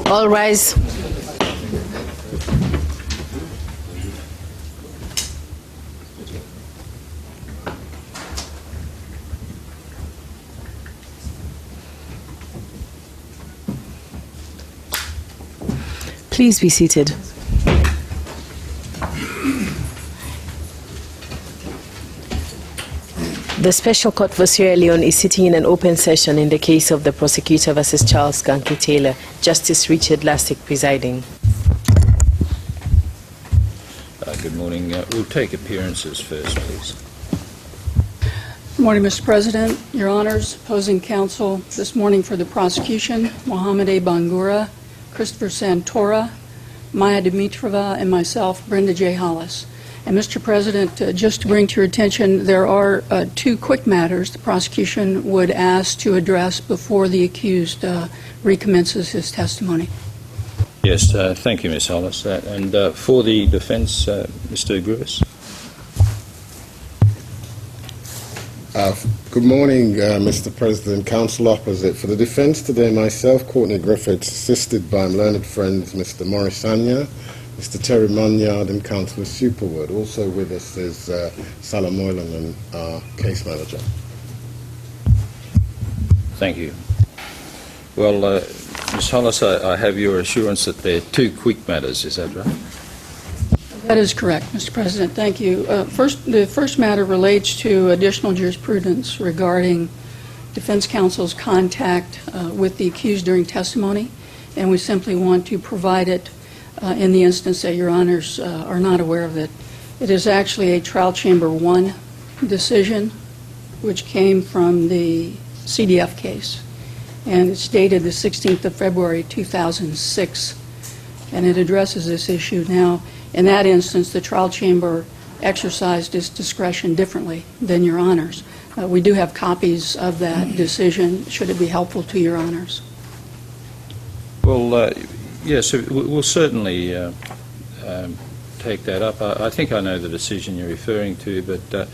All rise. Please be seated. The Special Court for Sierra Leone is sitting in an open session in the case of the prosecutor versus Charles Ghankay Taylor. Justice Richard Lastic presiding. Good morning. We'll take appearances first, please. Good morning, Mr. President, Your Honors, opposing counsel. This morning for the prosecution, Mohammed A. Bangura, Christopher Santora, Maya Dimitrova, and myself, Brenda J. Hollis. And Mr. President, just to bring to your attention, there are two quick matters the prosecution would ask to address before the accused recommences his testimony. Yes, thank you, Ms. Hollis. And for the defense, Mr. Griffiths. Good morning, Mr. President. Counsel opposite. For the defense today, myself, Courtney Griffiths, assisted by my learned friends, Mr. Maurice Anya, Mr. Terry Munyard, and Councillor Superwood. Also with us is Salah Moylan, our case manager. Thank you. Well, Ms. Hollis, I have your assurance that there are two quick matters. Is that right? That is correct, Mr. President. Thank you. The first matter relates to additional jurisprudence regarding defense counsel's contact with the accused during testimony, and we simply want to provide it in the instance that Your Honors are not aware of it. It is actually a Trial Chamber 1 decision, which came from the CDF case, and it's dated the 16th of February 2006, and it addresses this issue. Now, in that instance, the trial chamber exercised its discretion differently than Your Honors. We do have copies of that decision, should it be helpful to Your Honors. Well, yes, we'll certainly take that up. I think I know the decision you're referring to, but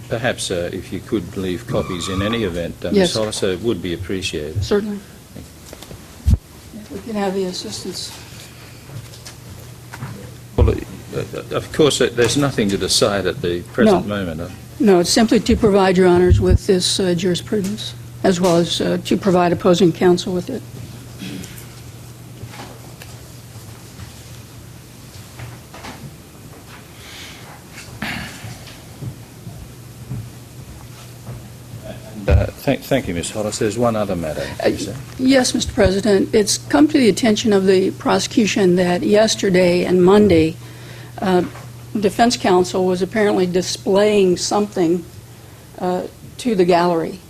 perhaps if you could leave copies in any event, Yes. Ms. Hollis, it would be appreciated. Certainly. We can have the assistance. Well, of course, there's nothing to decide at the present moment. No, it's simply to provide Your Honors with this jurisprudence, as well as to provide opposing counsel with it. Thank you, Ms. Hollis. There's one other matter. Yes, Mr. President. It's come to the attention of the prosecution that yesterday and Monday, defense counsel was apparently displaying something to the gallery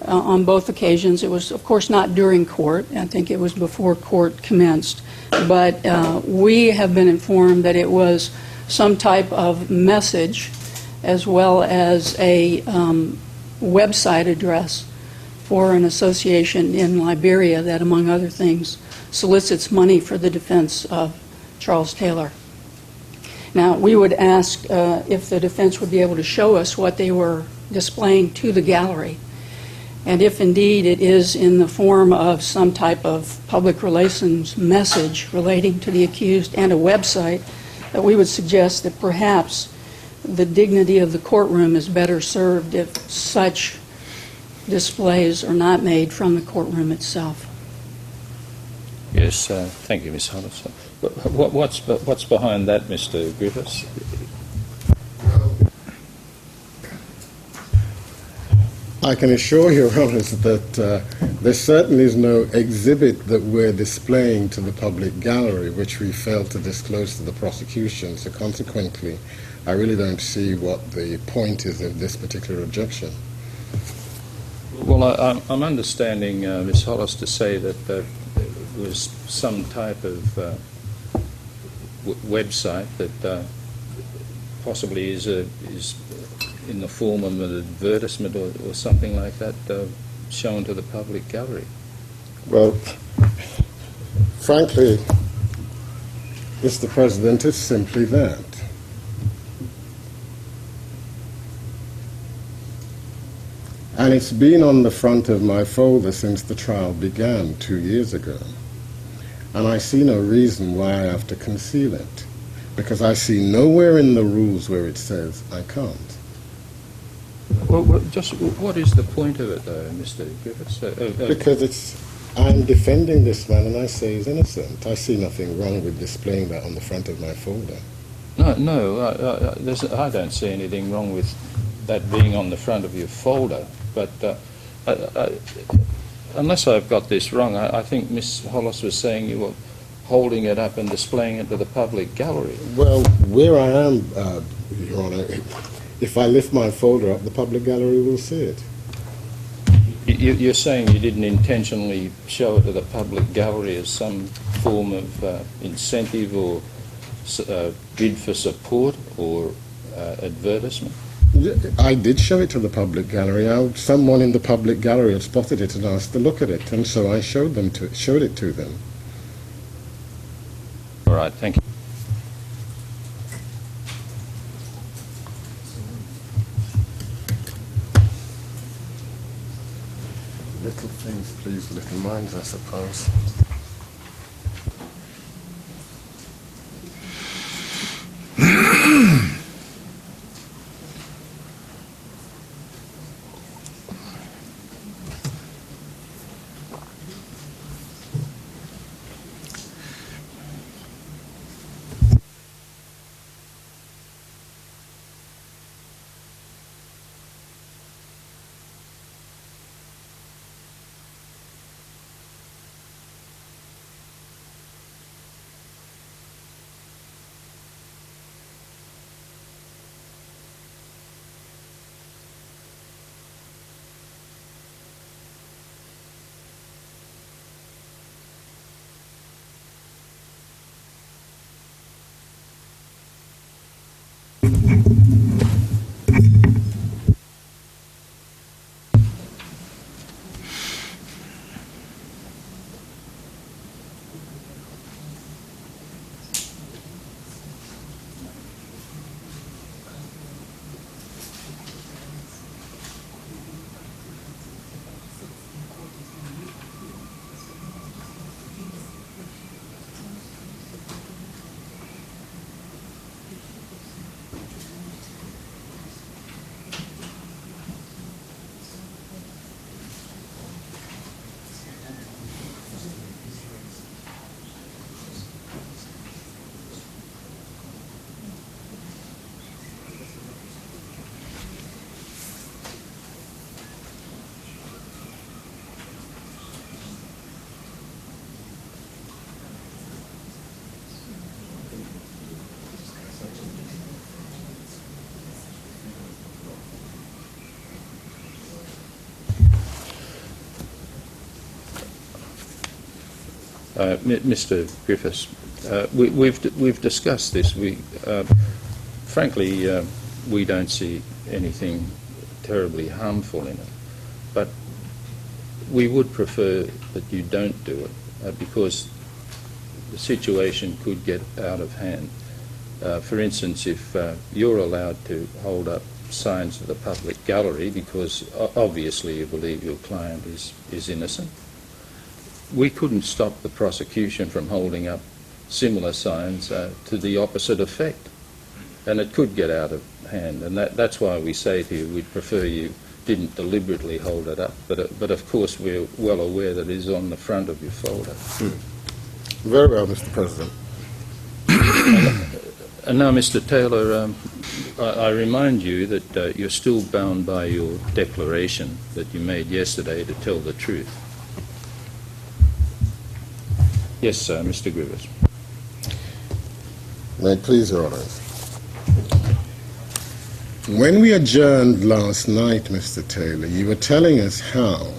on both occasions. It was, of course, not during court. I think it was before court commenced. But we have been informed that it was some type of message as well as a website address for an association in Liberia that, among other things, solicits money for the defense of Charles Taylor. Now, we would ask if the defense would be able to show us what they were displaying to the gallery, and if indeed it is in the form of some type of public relations message relating to the accused and a website, that we would suggest that perhaps the dignity of the courtroom is better served if such displays are not made from the courtroom itself. Yes, thank you, Ms. Hollis. What's behind that, Mr. Griffiths? I can assure Your Honours that there certainly is no exhibit that we're displaying to the public gallery which we failed to disclose to the prosecution, so consequently I really don't see what the point is of this particular objection. Well, I'm understanding Ms. Hollis to say that there was some type of website that possibly is in the form of an advertisement or something like that shown to the public gallery. Well, frankly, Mr. President, it's simply that. And it's been on the front of my folder since the trial began 2 years ago. And I see no reason why I have to conceal it, because I see nowhere in the rules where it says I can't. Well, just what is the point of it, though, Mr. Griffiths? Because I'm defending this man, and I say he's innocent. I see nothing wrong with displaying that on the front of my folder. No, I don't see anything wrong with that being on the front of your folder, but unless I've got this wrong, I think Miss Hollis was saying you were holding it up and displaying it to the public gallery. Well, where I am, Your Honor, if I lift my folder up, the public gallery will see it. You're saying you didn't intentionally show it to the public gallery as some form of incentive or bid for support or advertisement? I did show it to the public gallery. Someone in the public gallery had spotted it and asked to look at it, and so I showed it to them. All right, thank you. Little things please little minds, I suppose. Mr. Griffiths, we've discussed this. Frankly, we don't see anything terribly harmful in it, but we would prefer that you don't do it because the situation could get out of hand. For instance, if you're allowed to hold up signs of the public gallery because obviously you believe your client is innocent, we couldn't stop the prosecution from holding up similar signs to the opposite effect, and it could get out of hand. And that's why we say to you we'd prefer you didn't deliberately hold it up, but of course we're well aware that it is on the front of your folder. Very well, Mr. President. And now, Mr. Taylor, I remind you that you're still bound by your declaration that you made yesterday to tell the truth. Yes, sir, Mr. Griffiths. May it please Your Honours. When we adjourned last night, Mr. Taylor, you were telling us how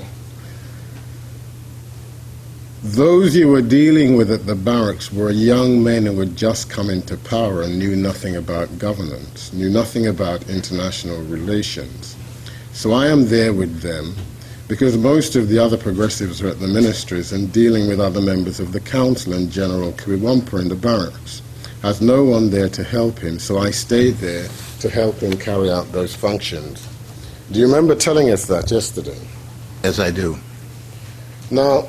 those you were dealing with at the barracks were young men who had just come into power and knew nothing about governance, knew nothing about international relations. So I am there with them because most of the other progressives are at the ministries and dealing with other members of the council, and General Kiwampa in the barracks has no one there to help him, so I stayed there to help him carry out those functions. Do you remember telling us that yesterday? Yes, I do. Now,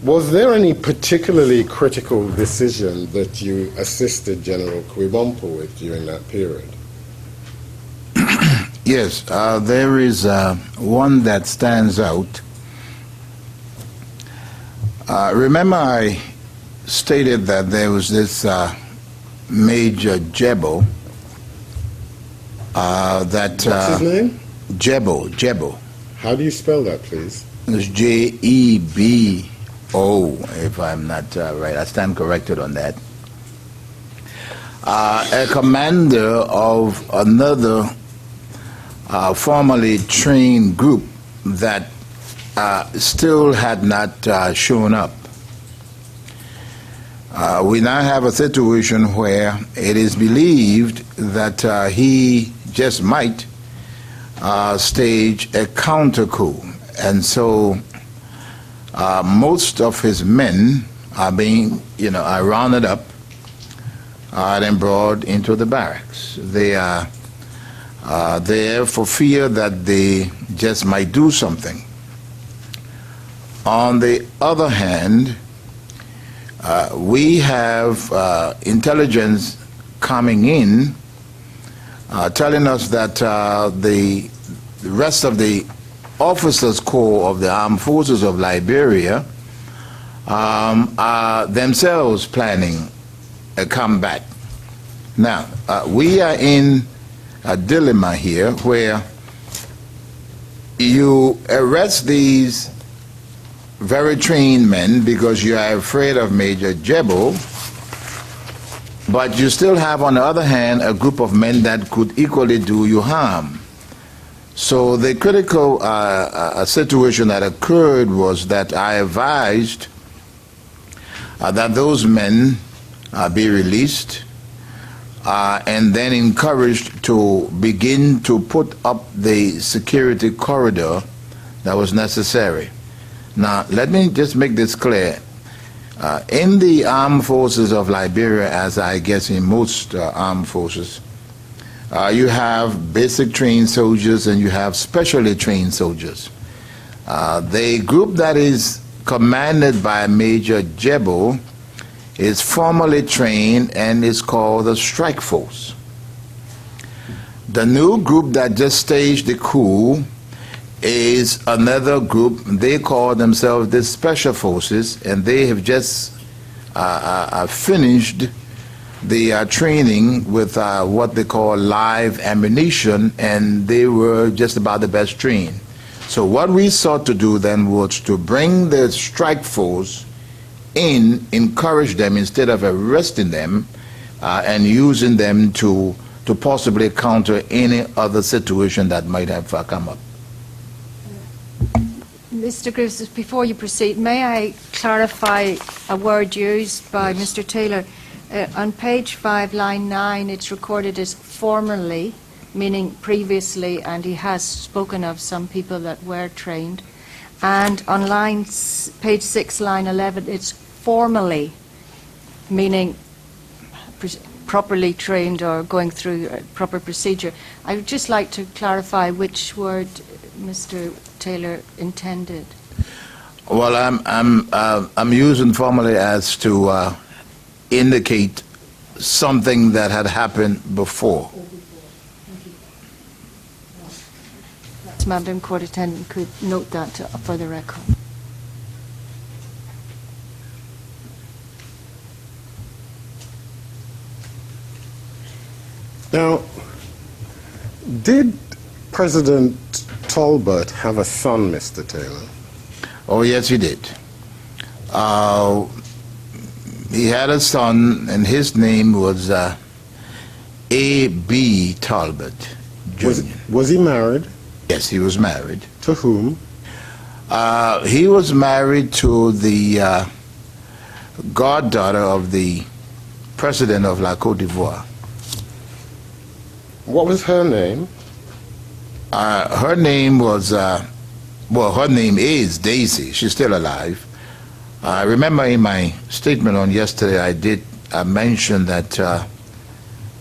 Was there any particularly critical decision that you assisted General Kuibompo with during that period? Yes, there is one that stands out. Remember I stated that there was this Major Jebo that... What's his name? Jebo. How do you spell that, please? It's J-E-B-O, if I'm not right. I stand corrected on that. A commander of another formerly trained group that still had not shown up. We now have a situation where it is believed that he just might stage a counter coup, and so most of his men are being, are rounded up and brought into the barracks. They are there for fear that they just might do something. On the other hand, we have intelligence coming in telling us that the rest of the officers' corps of the armed forces of Liberia are themselves planning a comeback. Now, we are in a dilemma here where you arrest these very trained men because you are afraid of Major Jebo, but you still have, on the other hand, a group of men that could equally do you harm. So the critical situation that occurred was that I advised that those men be released and then encouraged to begin to put up the security corridor that was necessary. Now, let me just make this clear. In the armed forces of Liberia, as I guess in most armed forces, you have basic trained soldiers and you have specially trained soldiers. The group that is commanded by Major Jebo is formally trained and is called the Strike Force. The new group that just staged the coup is another group. They call themselves the Special Forces, and they have just finished the training with what they call live ammunition, and they were just about the best trained. So what we sought to do then was to bring the Strike Force in, encourage them instead of arresting them and using them to possibly counter any other situation that might have come up. Mr. Griffiths, before you proceed, may I clarify a word used by Mr. Taylor? On page 5, line 9, it's recorded as formerly, meaning previously, and he has spoken of some people that were trained. And on page 6, line 11, it's formally, meaning properly trained or going through a proper procedure. I would just like to clarify which word Mr. Taylor intended. Well, I'm using formally as to indicate something that had happened before. Madam Court Attendant could note that for the record. Now, did President Tolbert have a son, Mr. Taylor? Oh, yes, he did. He had a son, and his name was A.B. Tolbert Jr. Was he married? Yes, he was married. To whom? He was married to the goddaughter of the President of Cote d'Ivoire. What was her name? Her name was, well, her name is Daisy. She's still alive. I remember in my statement on yesterday, I did mention that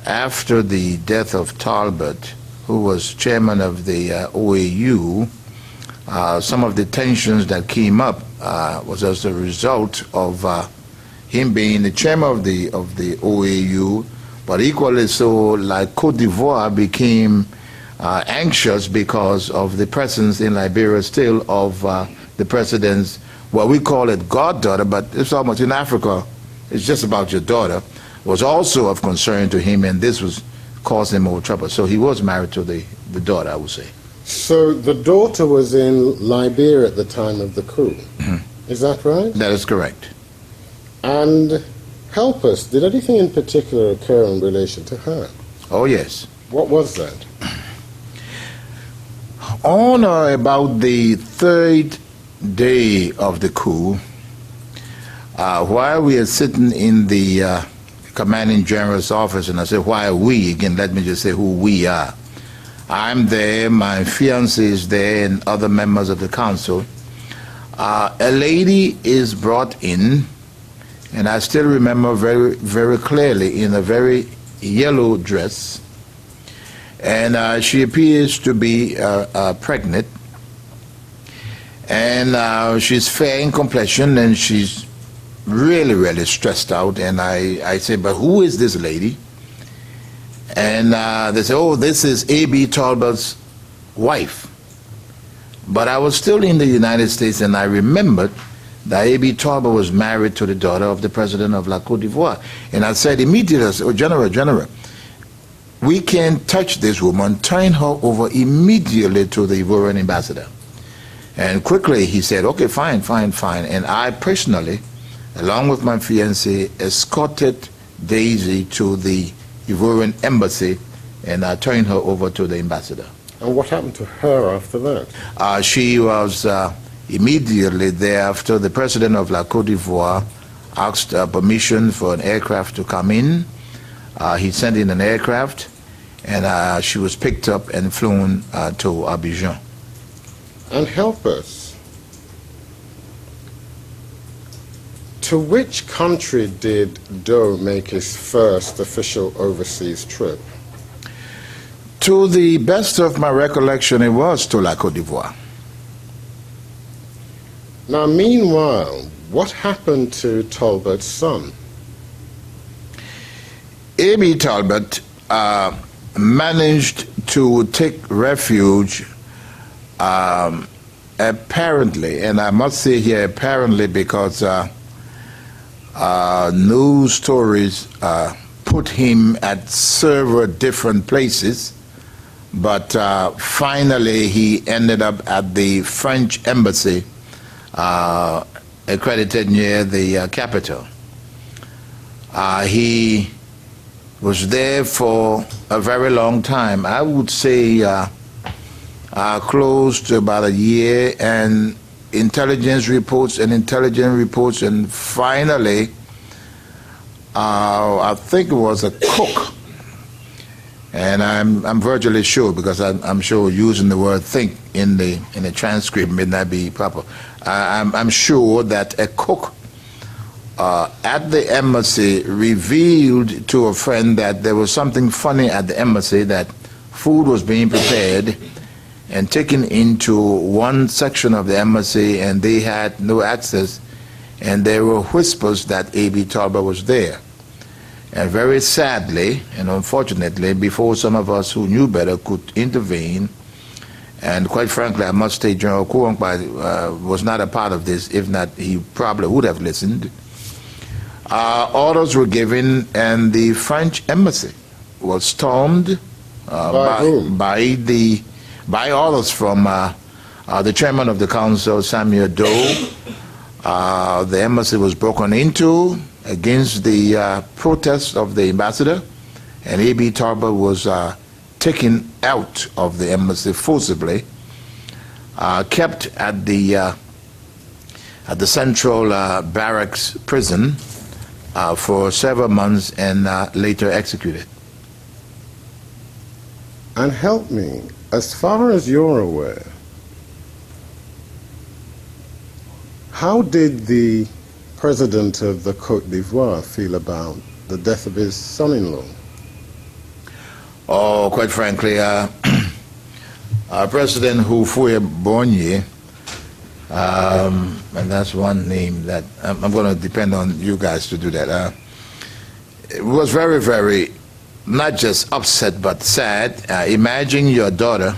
after the death of Tolbert, who was chairman of the OAU, some of the tensions that came up was as a result of him being the chairman of the OAU, but equally so, like Cote d'Ivoire became anxious because of the presence in Liberia still of the president's, well, we call it goddaughter, but it's almost in Africa, it's just about your daughter, was also of concern to him, and this was causing more trouble. So he was married to the daughter, I would say. So the daughter was in Liberia at the time of the coup. Is that right? That is correct. And help us, did anything in particular occur in relation to her? Oh, yes. What was that? On or about the third day of the coup, while we are sitting in the commanding general's office, and I say, why are we? Again, let me just say who we are. I'm there, my fiancé is there, and other members of the council. A lady is brought in, and I still remember very, very clearly, in a very yellow dress, and she appears to be pregnant, and she's fair in complexion, and she's really, really stressed out. And I say, but who is this lady? And they say, oh, this is A.B. Tolbert's wife. But I was still in the United States, and I remembered that A.B. Tolbert was married to the daughter of the president of Cote d'Ivoire. And I said immediately, oh, General, we can't touch this woman. Turn her over immediately to the Ivorian ambassador. And quickly he said, okay, fine. And I personally, along with my fiancée, escorted Daisy to the Ivorian embassy, and I turned her over to the ambassador. And what happened to her after that? She was immediately thereafter, the president of Cote d'Ivoire asked permission for an aircraft to come in. He sent in an aircraft, and she was picked up and flown to Abidjan. And help us. To which country did Doe make his first official overseas trip? To the best of my recollection, it was to Cote d'Ivoire. Now, meanwhile, what happened to Tolbert's son? A.B. Tolbert managed to take refuge, apparently, and I must say here apparently because news stories put him at several different places, but finally he ended up at the French embassy accredited near the capital. He was there for a very long time. I would say close to about a year, and intelligence reports, and finally I think it was a cook, and I'm virtually sure, because I'm sure using the word think in the transcript may not be proper. I'm sure that a cook at the embassy revealed to a friend that there was something funny at the embassy, that food was being prepared and taken into one section of the embassy, and they had no access, and there were whispers that A.B. Tolbert was there. And very sadly and unfortunately, before some of us who knew better could intervene, and quite frankly, I must say General Kouankpa was not a part of this. If not, he probably would have listened. Orders were given, and the French embassy was stormed by orders from the chairman of the council, Samuel Doe. The embassy was broken into against the protests of the ambassador, and A.B. Tolbert was taken out of the embassy forcibly, kept at the central barracks prison for several months, and later executed. And help me, as far as you're aware, how did the president of the Cote d'Ivoire feel about the death of his son-in-law? Oh, quite frankly, our President Houphouët-Boigny And that's one name that I'm going to depend on you guys to do that. It was very, very, not just upset, but sad. Imagine your daughter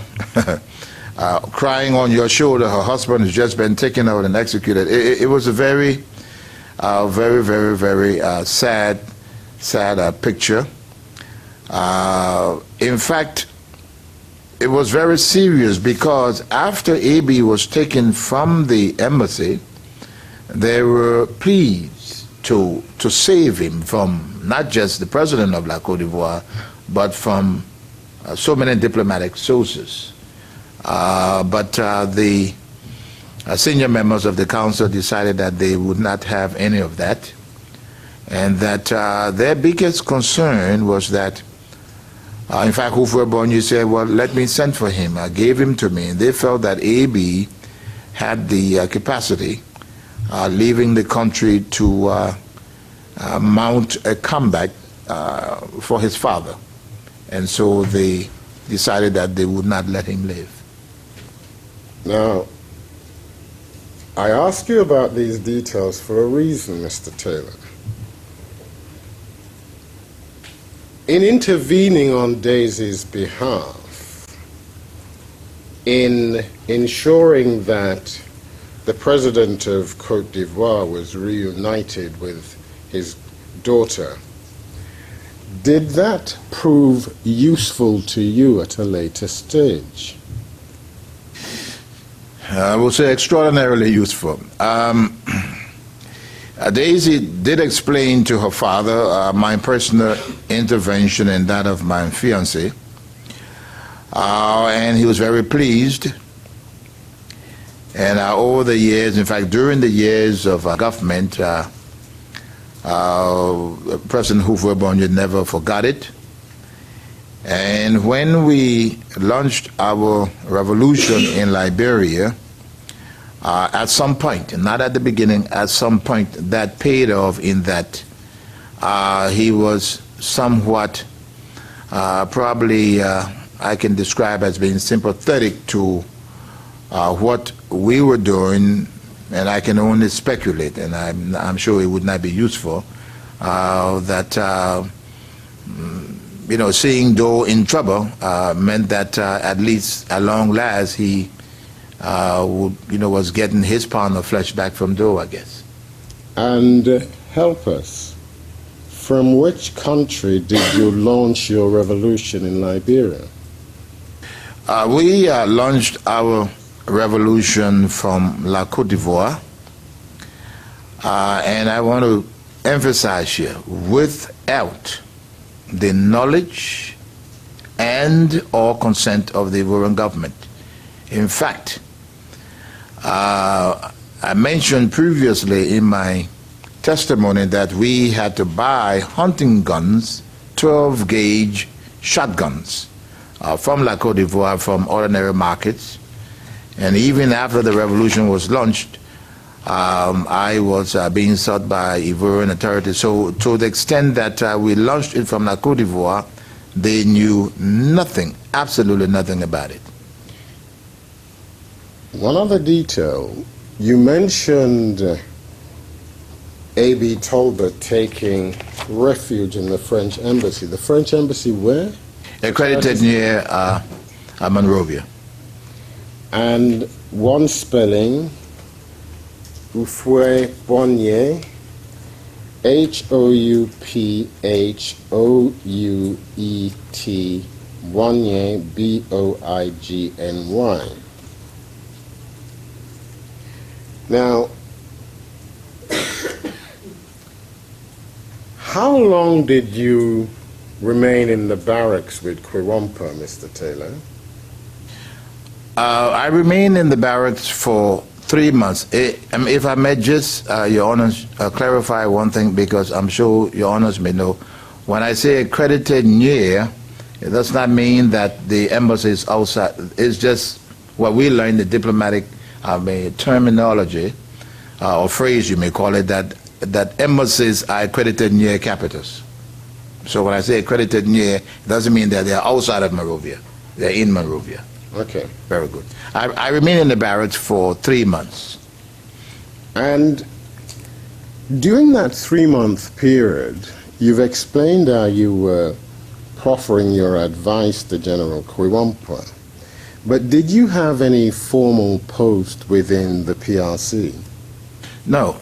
crying on your shoulder. Her husband has just been taken out and executed. It was a very, very, very, very sad picture. In fact, it was very serious because after AB was taken from the embassy, there were pleas to save him from not just the president of la Cote d'Ivoire, but from so many diplomatic sources. But the senior members of the council decided that they would not have any of that, and that their biggest concern was that, in fact, Houphouët-Boigny said, well, let me send for him. Gave him to me. And they felt that AB had the capacity, leaving the country, to mount a comeback for his father. And so they decided that they would not let him live. Now, I ask you about these details for a reason, Mr. Taylor. In intervening on Daisy's behalf, in ensuring that the president of Cote d'Ivoire was reunited with his daughter, did that prove useful to you at a later stage? I will say extraordinarily useful. Daisy did explain to her father my personal intervention and that of my fiancé, and he was very pleased. And over the years, in fact, during the years of government, President Houphouët-Boigny never forgot it. And when we launched our revolution in Liberia, at some point, not at the beginning, at some point, that paid off in that he was somewhat, probably I can describe as being sympathetic to what we were doing, and I can only speculate, and I'm sure it would not be useful, that seeing Doe in trouble meant that at least at long last he was getting his pound of flesh back from Doe, I guess. And help us. From which country did you launch your revolution in Liberia? We launched our revolution from La Cote d'Ivoire, and I want to emphasize here, without the knowledge and or consent of the Ivorian government. In fact, I mentioned previously in my testimony that we had to buy hunting guns, 12-gauge shotguns from La Cote d'Ivoire, from ordinary markets. And even after the revolution was launched, I was being sought by Ivorian authorities. So to the extent that we launched it from La Cote d'Ivoire, they knew nothing, absolutely nothing about it. One other detail, you mentioned A.B. Tolbert taking refuge in the French embassy. The French embassy where? Accredited near Monrovia. And one spelling, Houphouët-Boigny, H-O-U-P-H-O-U-E-T, Boigny, B-O-I-G-N-Y. Now, how long did you remain in the barracks with Quiwampa, Mr. Taylor? I remained in the barracks for 3 months. If I may just, Your Honors, clarify one thing, because I'm sure Your Honors may know. When I say accredited near, it does not mean that the embassy is outside. It's just what we learned, the diplomatic terminology, or phrase you may call it, that embassies are accredited near capitals. So when I say accredited near, it doesn't mean that they are outside of Monrovia. They're in Monrovia. Okay. Very good. I remained in the barracks for 3 months. And during that 3-month period, you've explained how you were proffering your advice to General Kiwampa. But did you have any formal post within the PRC? No.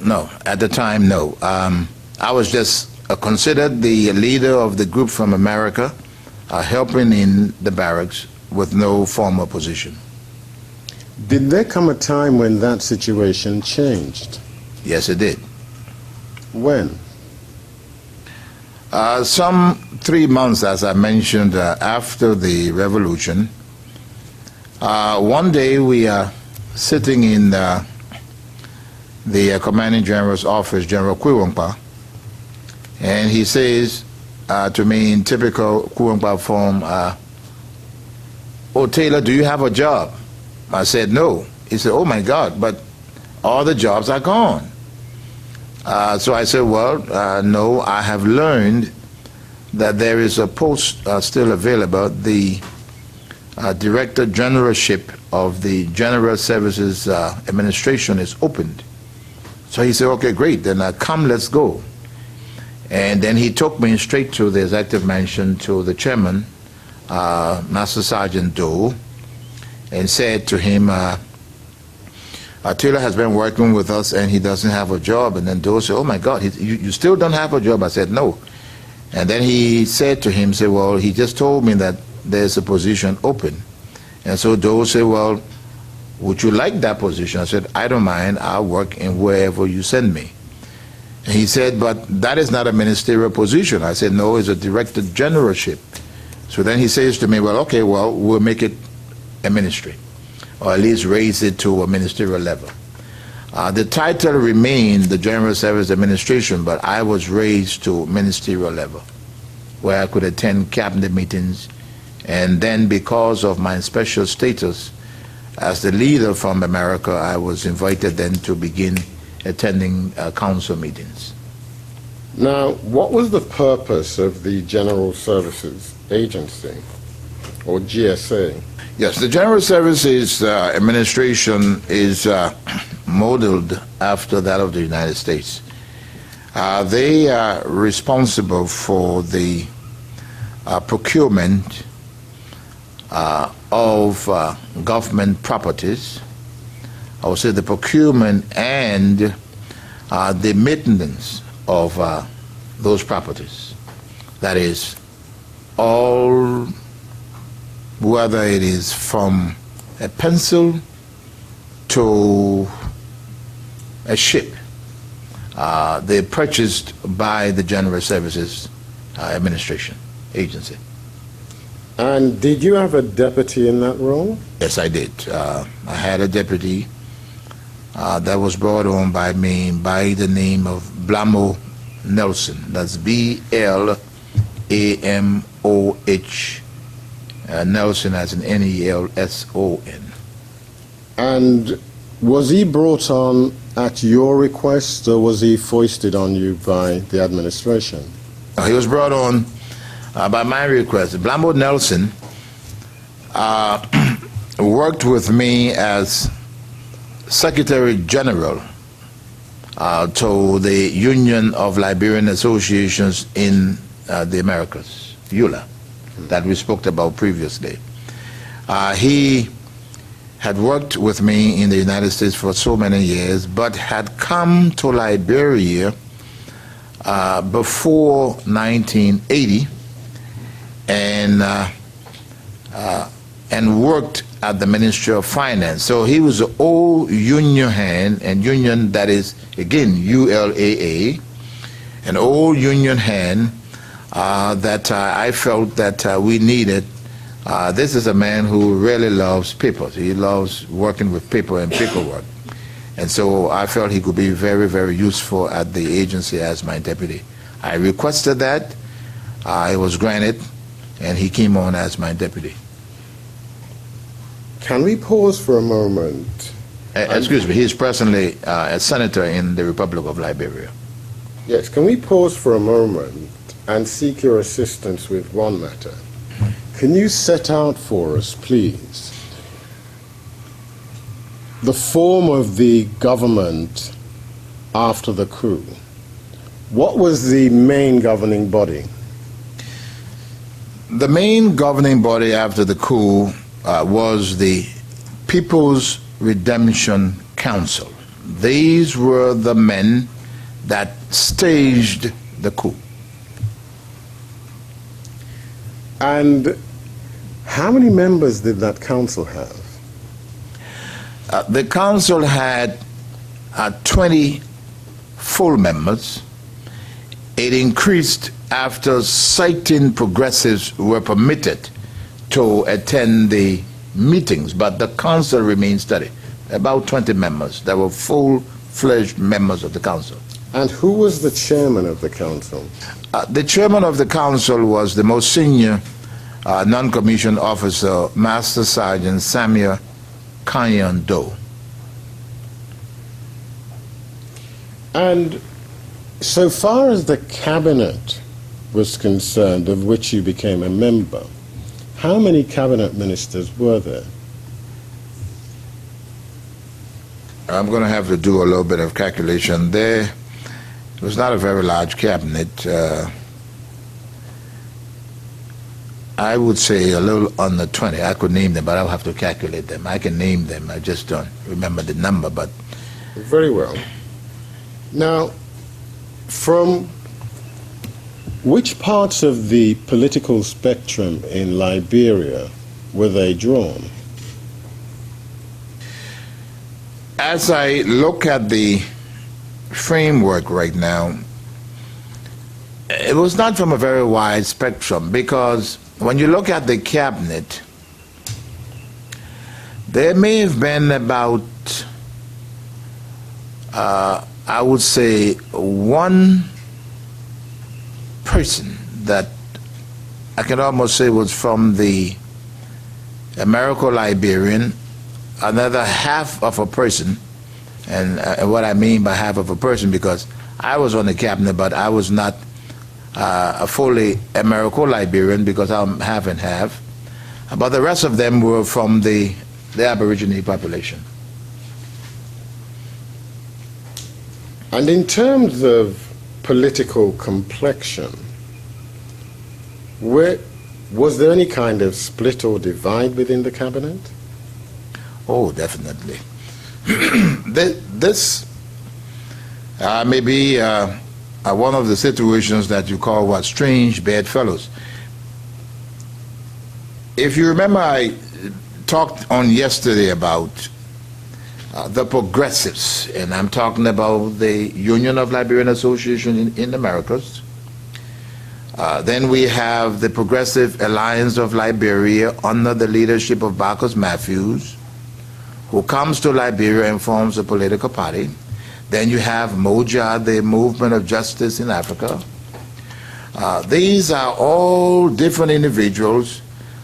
At the time, no. I was just considered the leader of the group from America, helping in the barracks with no formal position. Did there come a time when that situation changed? Yes, it did. When? Some 3 months, as I mentioned, after the revolution. One day we are sitting in the Commanding General's office, General Kiwampa, and he says to me in typical Kiwampa form, "Oh, Taylor, do you have a job?" I said, "No." He said, "Oh my God, but all the jobs are gone." So I said, "Well, no, I have learned that there is a post still available, the Director Generalship of the General Services Administration is opened." So he said, "Okay, great, then come, let's go." And then he took me straight to the executive mansion to the chairman, Master Sergeant Doe, and said to him, "Taylor has been working with us and he doesn't have a job." And then Doe said, "Oh my God, you still don't have a job?" I said, "No." And then he said to him, "Well, he just told me that there's a position open." And so Doe said, "Well, would you like that position?" I said, "I don't mind. I'll work in wherever you send me." And he said, "But that is not a ministerial position." I said, "No, it's a Director Generalship." So then he says to me, "Well, okay, well, we'll make it a ministry, or at least raise it to a ministerial level." The title remained the General Service Administration, but I was raised to ministerial level, where I could attend cabinet meetings. And then because of my special status as the leader from America, I was invited then to begin attending council meetings. Now, what was the purpose of the General Services Agency, or GSA? Yes, the General Services Administration is modeled after that of the United States. They are responsible for the procurement of government properties. I would say the procurement and the maintenance of those properties. That is, all, whether it is from a pencil to a ship, they're purchased by the General Services Administration Agency. And did you have a deputy in that role? Yes, I did. I had a deputy that was brought on by me by the name of Blamo Nelson. That's B-L-A-M-O-H, Nelson as in N-E-L-S-O-N. And was he brought on at your request, or was he foisted on you by the administration? He was brought on by my request. Blamo Nelson worked with me as Secretary General to the Union of Liberian Associations in the Americas, ULA, that we spoke about previously. He had worked with me in the United States for so many years, but had come to Liberia before 1980 and worked at the Ministry of Finance. So he was an old union hand, and union, that is, again, U-L-A-A, an old union hand that I felt that we needed. This is a man who really loves papers. He loves working with paper and paperwork. And so I felt he could be very, very useful at the agency as my deputy. I requested that. It was granted, and he came on as my deputy. Can we pause for a moment? Excuse me, he's presently a senator in the Republic of Liberia. Yes, can we pause for a moment and seek your assistance with one matter? Can you set out for us, please, the form of the government after the coup, what was the main governing body? The main governing body after the coup was the People's Redemption Council. These were the men that staged the coup. And how many members did that council have? The council had 20 full members. It increased after certain progressives were permitted to attend the meetings, but the council remained steady. About 20 members. There were full-fledged members of the council. And who was the chairman of the council? The chairman of the council was the most senior non-commissioned officer, Master Sergeant Samuel Kanyon Doe. And so far as the cabinet was concerned, of which you became a member, how many cabinet ministers were there? I'm going to have to do a little bit of calculation there. It was not a very large cabinet. I would say a little under 20. I could name them, but I'll have to calculate them. I can name them. I just don't remember the number, but... Very well. Now, from which parts of the political spectrum in Liberia were they drawn? As I look at the framework right now, it was not from a very wide spectrum, because when you look at the cabinet, there may have been about, I would say, one person that I can almost say was from the Americo-Liberian, another half of a person, and what I mean by half of a person, because I was on the cabinet, but I was not a fully Americo-Liberian, because I'm half and half. But the rest of them were from the Aborigine population. And in terms of political complexion, was there any kind of split or divide within the cabinet? Oh, definitely. This may be one of the situations that you call what, strange bedfellows. If you remember, I talked on yesterday about the progressives, and I'm talking about the Union of Liberian Association in the Americas. Then we have the Progressive Alliance of Liberia under the leadership of Barkus Matthews, who comes to Liberia and forms a political party. Then you have MOJA, the Movement of Justice in Africa. These are all different individuals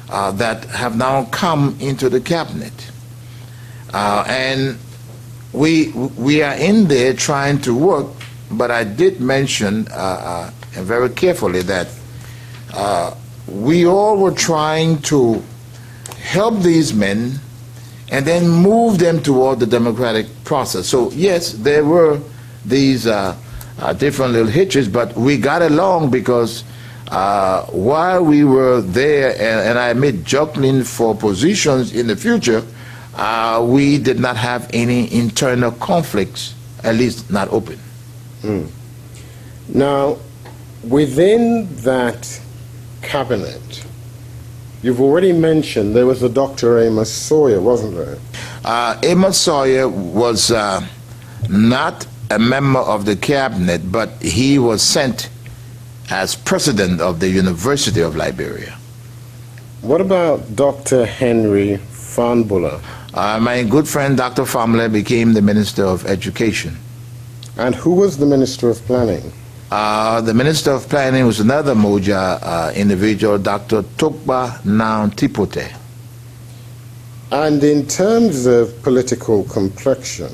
that have now come into the cabinet. And we are in there trying to work, but I did mention very carefully that we all were trying to help these men and then move them toward the democratic process. So yes, there were these different little hitches, but we got along because while we were there, and I admit juggling for positions in the future, we did not have any internal conflicts, at least not open. Now, within that cabinet, you've already mentioned there was a Dr. Amos Sawyer, wasn't there? Amos Sawyer was not a member of the cabinet, but he was sent as president of the University of Liberia. What about Dr. Henry Fanbula? My good friend Dr. Famler became the Minister of Education. And who was the Minister of Planning? The Minister of Planning was another Moja individual, Dr. Tokba Tipote. And in terms of political complexion,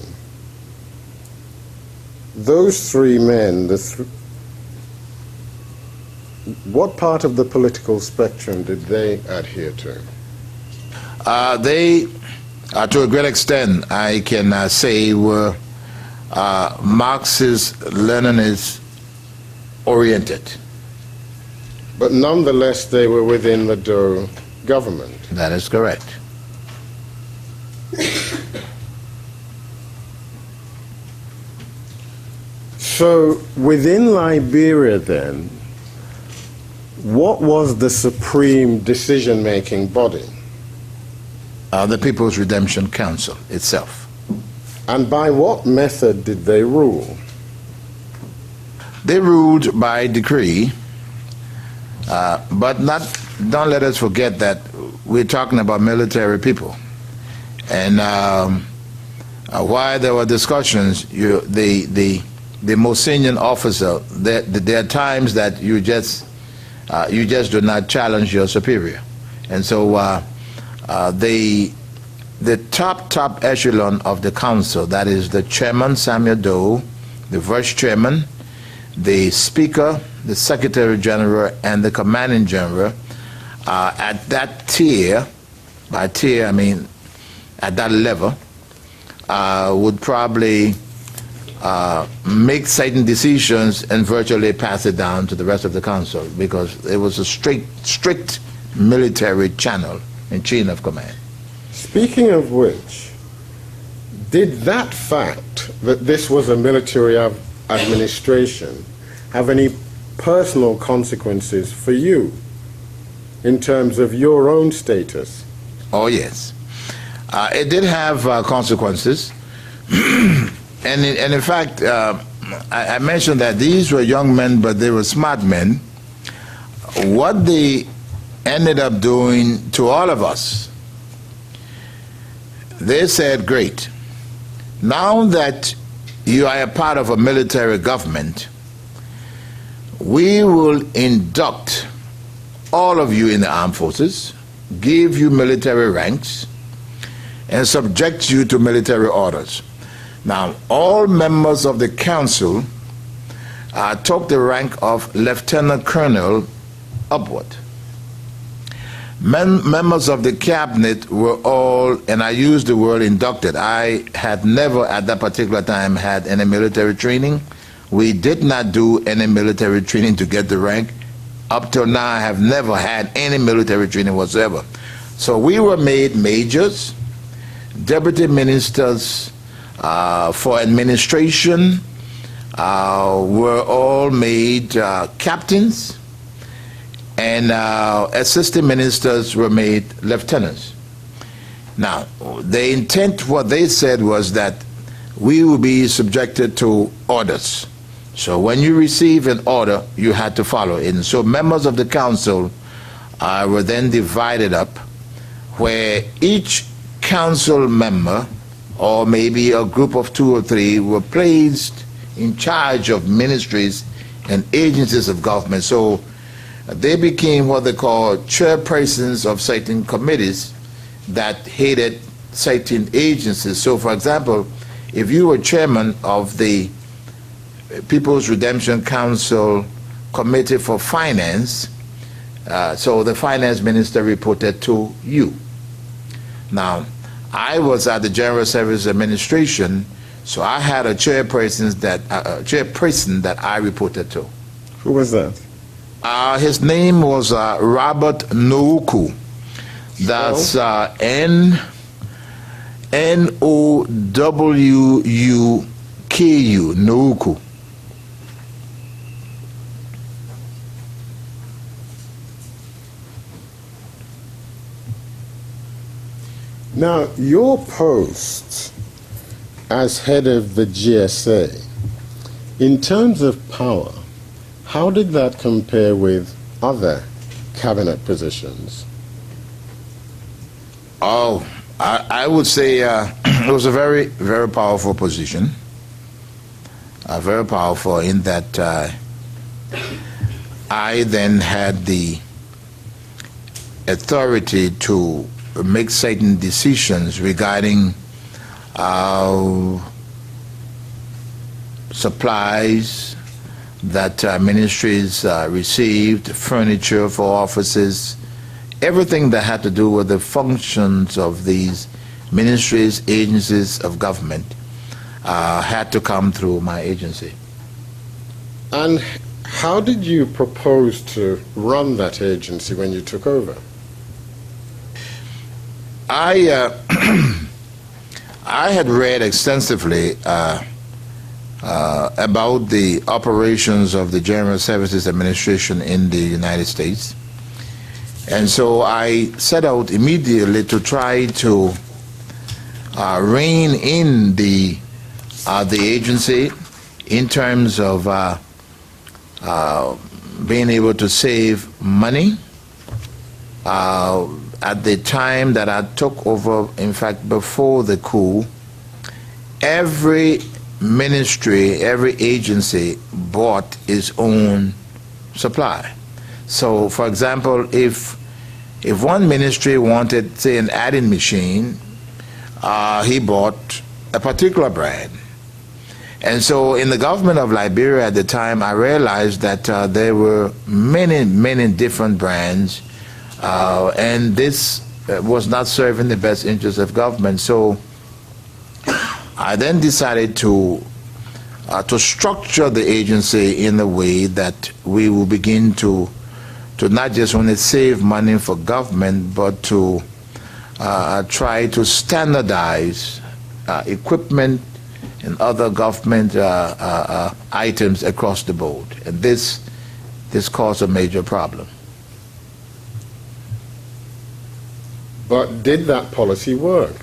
those three men, what part of the political spectrum did they adhere to? They to a great extent, I can say were Marxist-Leninist oriented. But nonetheless, they were within the Doe government. That is correct. So within Liberia then, what was the supreme decision-making body? The People's Redemption Council itself. And by what method did they rule? They ruled by decree, but don't let us forget that we're talking about military people. And while there were discussions, the most senior officer, there are times that you just do not challenge your superior. And so the top echelon of the council, that is the chairman, Samuel Doe, the vice chairman, the speaker, the secretary general, and the commanding general, at that tier, by tier I mean at that level, would probably make certain decisions and virtually pass it down to the rest of the council, because it was a strict military channel and chain of command. Speaking of which, did that fact that this was a military administration have any personal consequences for you in terms of your own status? Oh, yes. It did have consequences. And in fact, I mentioned that these were young men, but they were smart men. What they ended up doing to all of us, they said, great, now that you are a part of a military government, we will induct all of you in the armed forces, give you military ranks, and subject you to military orders. Now, all members of the council took the rank of lieutenant colonel upward. Members of the cabinet were all, and I use the word inducted. I had never at that particular time had any military training. We did not do any military training to get the rank. Up till now, I have never had any military training whatsoever. So we were made majors, deputy ministers for administration, were all made captains, and assistant ministers were made lieutenants. Now, the intent, what they said was that we will be subjected to orders. So when you receive an order, you had to follow it. And so members of the council were then divided up, where each council member, or maybe a group of 2 or 3, were placed in charge of ministries and agencies of government. So they became what they call chairpersons of certain committees that headed certain agencies. So, for example, if you were chairman of the People's Redemption Council Committee for Finance, so the finance minister reported to you. Now, I was at the General Service Administration, so I had a chairperson that I reported to. Who was that? His name was Robert Noukou. That's N-O-W-U-K-U, Noukou. Now, your post as head of the GSA, in terms of power, how did that compare with other cabinet positions? Oh, I would say it was a very, very powerful position. Very powerful in that I then had the authority to make certain decisions regarding supplies that ministries received, furniture for offices, everything that had to do with the functions of these ministries, agencies of government had to come through my agency. And how did you propose to run that agency when you took over? I had read extensively about the operations of the General Services Administration in the United States. And so I set out immediately to try to rein in the agency in terms of being able to save money. At the time that I took over, in fact, before the coup, every ministry, every agency bought its own supply. So, for example, if one ministry wanted, say, an adding machine, he bought a particular brand. And so in the government of Liberia at the time, I realized that there were many, many different brands, and this was not serving the best interests of government. So I then decided to structure the agency in a way that we will begin to not just only save money for government, but to try to standardize equipment and other government items across the board. And this caused a major problem. But did that policy work?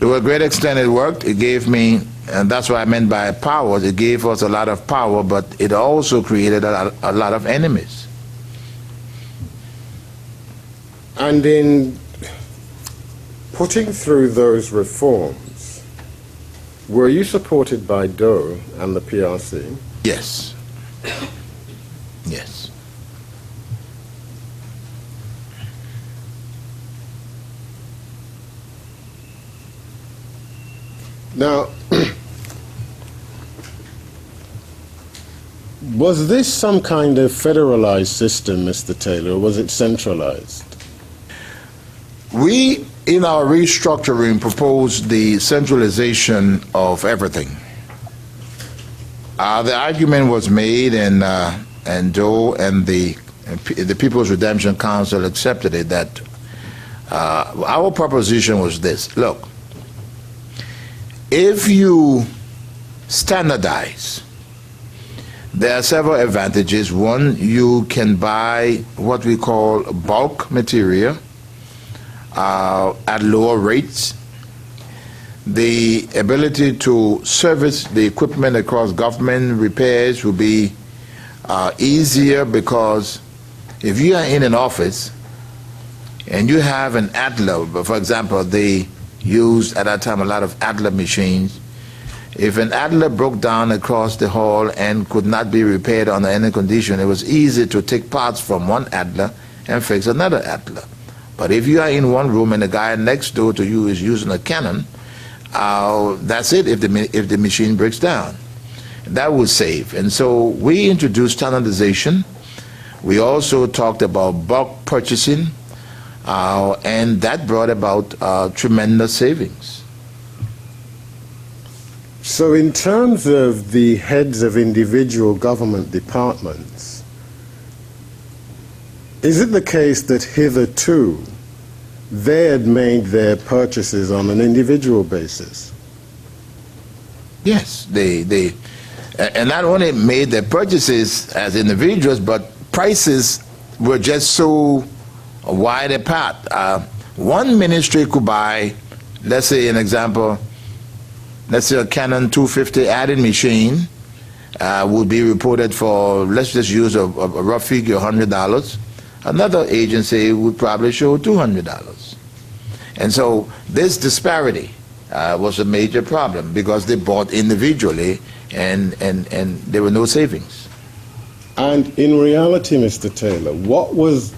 To a great extent it worked. It gave me, and that's what I meant by power, it gave us a lot of power, but it also created a lot of enemies. And in putting through those reforms, were you supported by Doe and the PRC? Yes. Yes. Now, was this some kind of federalized system, Mr. Taylor, or was it centralized? We, in our restructuring, proposed the centralization of everything. The argument was made, and Doe and the People's Redemption Council accepted it, that our proposition was this: look, if you standardize, there are several advantages. One, you can buy what we call bulk material at lower rates. The ability to service the equipment across government repairs will be easier, because if you are in an office and you have an Adler, for example, they used at that time a lot of Adler machines. If an Adler broke down across the hall and could not be repaired under any condition, it was easy to take parts from one Adler and fix another Adler. But if you are in one room and the guy next door to you is using a Canon, that's it if the machine breaks down. That will save. And so we introduced standardization. We also talked about bulk purchasing, and that brought about tremendous savings. So in terms of the heads of individual government departments, is it the case that hitherto they had made their purchases on an individual basis? Yes, they and not only made their purchases as individuals, but prices were just so wide apart. One ministry could buy, let's say an example, let's say a Canon 250 adding machine would be reported for, let's just use a rough figure, $100. Another agency would probably show $200. And so this disparity was a major problem, because they bought individually and there were no savings. And in reality, Mr. Taylor, what was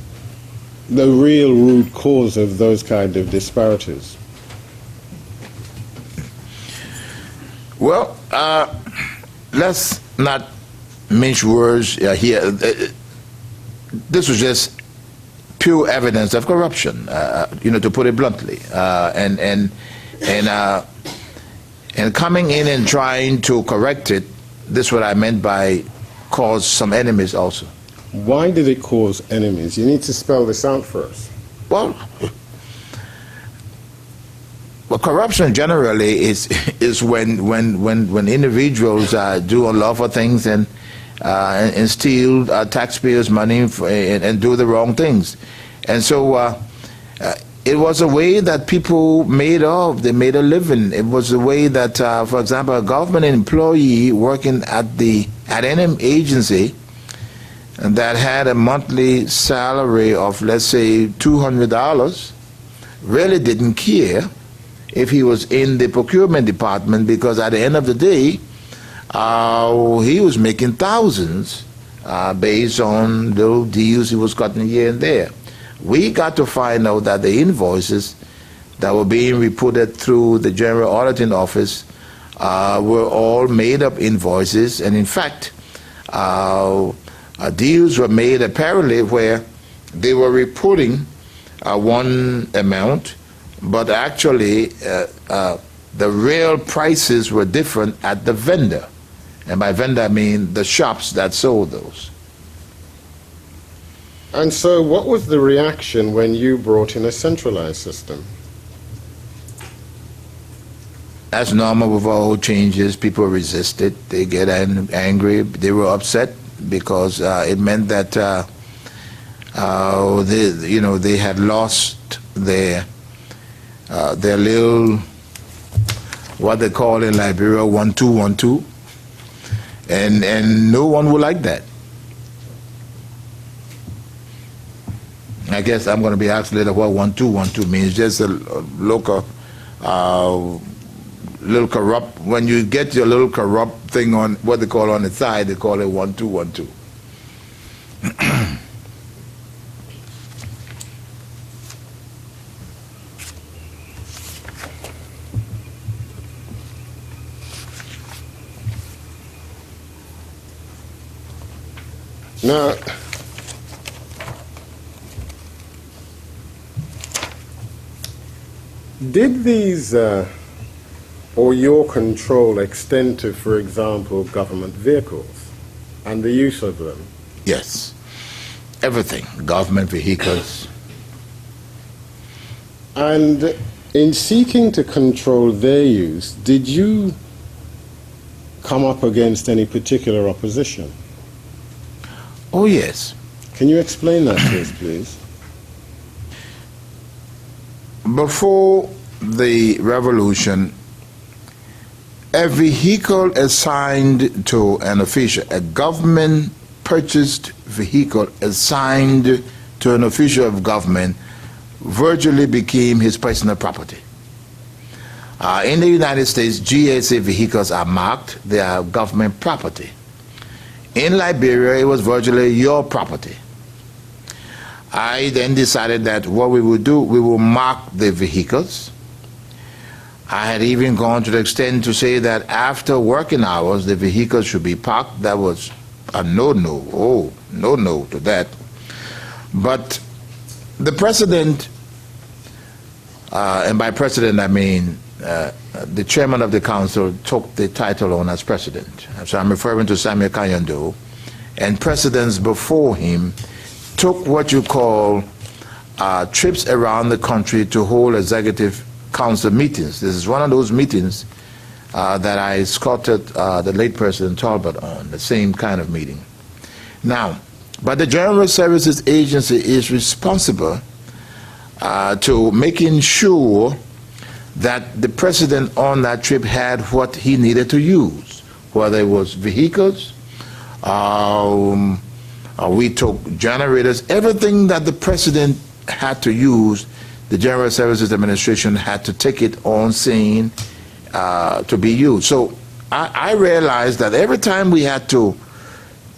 the real root cause of those kind of disparities? Well, let's not mince words here. This was just pure evidence of corruption, to put it bluntly, and coming in and trying to correct it. This is what I meant by cause some enemies also. Why did it cause enemies? You need to spell this out for us. Well, corruption generally is when individuals do unlawful things and steal taxpayers' money and do the wrong things, and so it was a way that people they made a living. It was a way that, for example, a government employee working at any agency that had a monthly salary of, let's say, $200 really didn't care if he was in the procurement department, because at the end of the day, he was making thousands based on little deals he was cutting here and there. We got to find out that the invoices that were being reported through the General Auditing Office were all made-up invoices, and in fact, deals were made apparently where they were reporting one amount, but actually the real prices were different at the vendor. And by vendor I mean the shops that sold those. And so what was the reaction when you brought in a centralized system? As normal with all changes, people resisted. They get angry. They were upset because it meant that they had lost their little, what they call in Liberia, 1-2-1-2, and no one would like that. I guess I'm going to be asked later what 1-2-1-2 means. Just a local, little corrupt. When you get your little corrupt thing on what they call on the side, they call it 1-2-1-2. Now, did these or your control extend to, for example, government vehicles and the use of them? Yes, everything, government vehicles. And in seeking to control their use, did you come up against any particular opposition? Oh, yes. Can you explain that to us, please? Before the revolution, a vehicle assigned to an official, a government-purchased vehicle assigned to an official of government, virtually became his personal property. In the United States, GSA vehicles are marked, they are government property. In Liberia, it was virtually your property. I then decided that what we would do, we will mark the vehicles. I had even gone to the extent to say that after working hours, the vehicles should be parked. That was a no-no. Oh, no-no to that. But the president, and by president I mean the chairman of the council, took the title on as president. So I'm referring to Samuel Kanyando. And presidents before him took what you call trips around the country to hold executive council meetings. This is one of those meetings that I escorted the late President Tolbert on, the same kind of meeting. Now, but the General Services Agency is responsible to making sure that the president on that trip had what he needed to use, whether it was vehicles, we took generators, everything that the president had to use, the General Services Administration had to take it on scene to be used. So I realized that every time we had to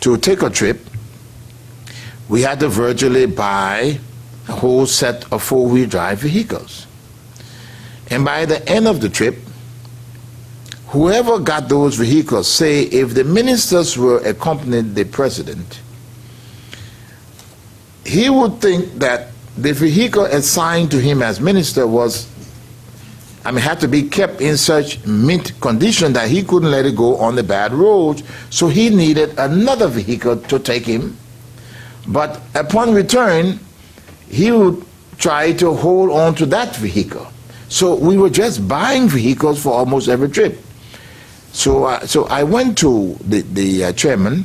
take a trip, we had to virtually buy a whole set of four-wheel drive vehicles. And by the end of the trip, whoever got those vehicles, say if the ministers were accompanying the president, he would think that the vehicle assigned to him as minister was, had to be kept in such mint condition that he couldn't let it go on the bad roads, so he needed another vehicle to take him. But upon return, he would try to hold on to that vehicle. So we were just buying vehicles for almost every trip. So I went to the chairman,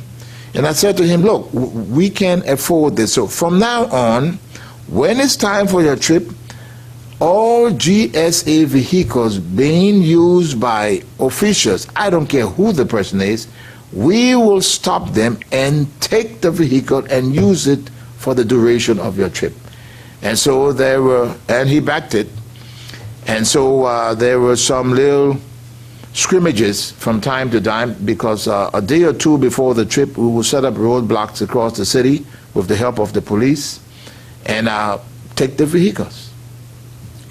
and I said to him, look, we can't afford this. So from now on, when it's time for your trip, all GSA vehicles being used by officials, I don't care who the person is, we will stop them and take the vehicle and use it for the duration of your trip. And so there were, and he backed it, and so there were some little scrimmages from time to time, because a day or two before the trip we will set up roadblocks across the city with the help of the police and take the vehicles.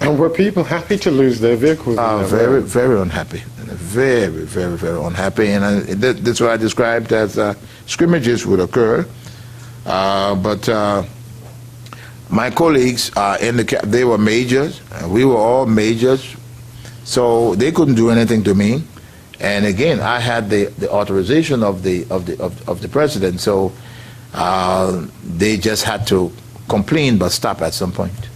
And were people happy to lose their vehicles? Very, very unhappy. Very, very, very unhappy. And that's what I described as scrimmages would occur. But my colleagues they were majors. We were all majors. So they couldn't do anything to me. And again, I had the authorization of the president. So they just had to complain but stop at some point.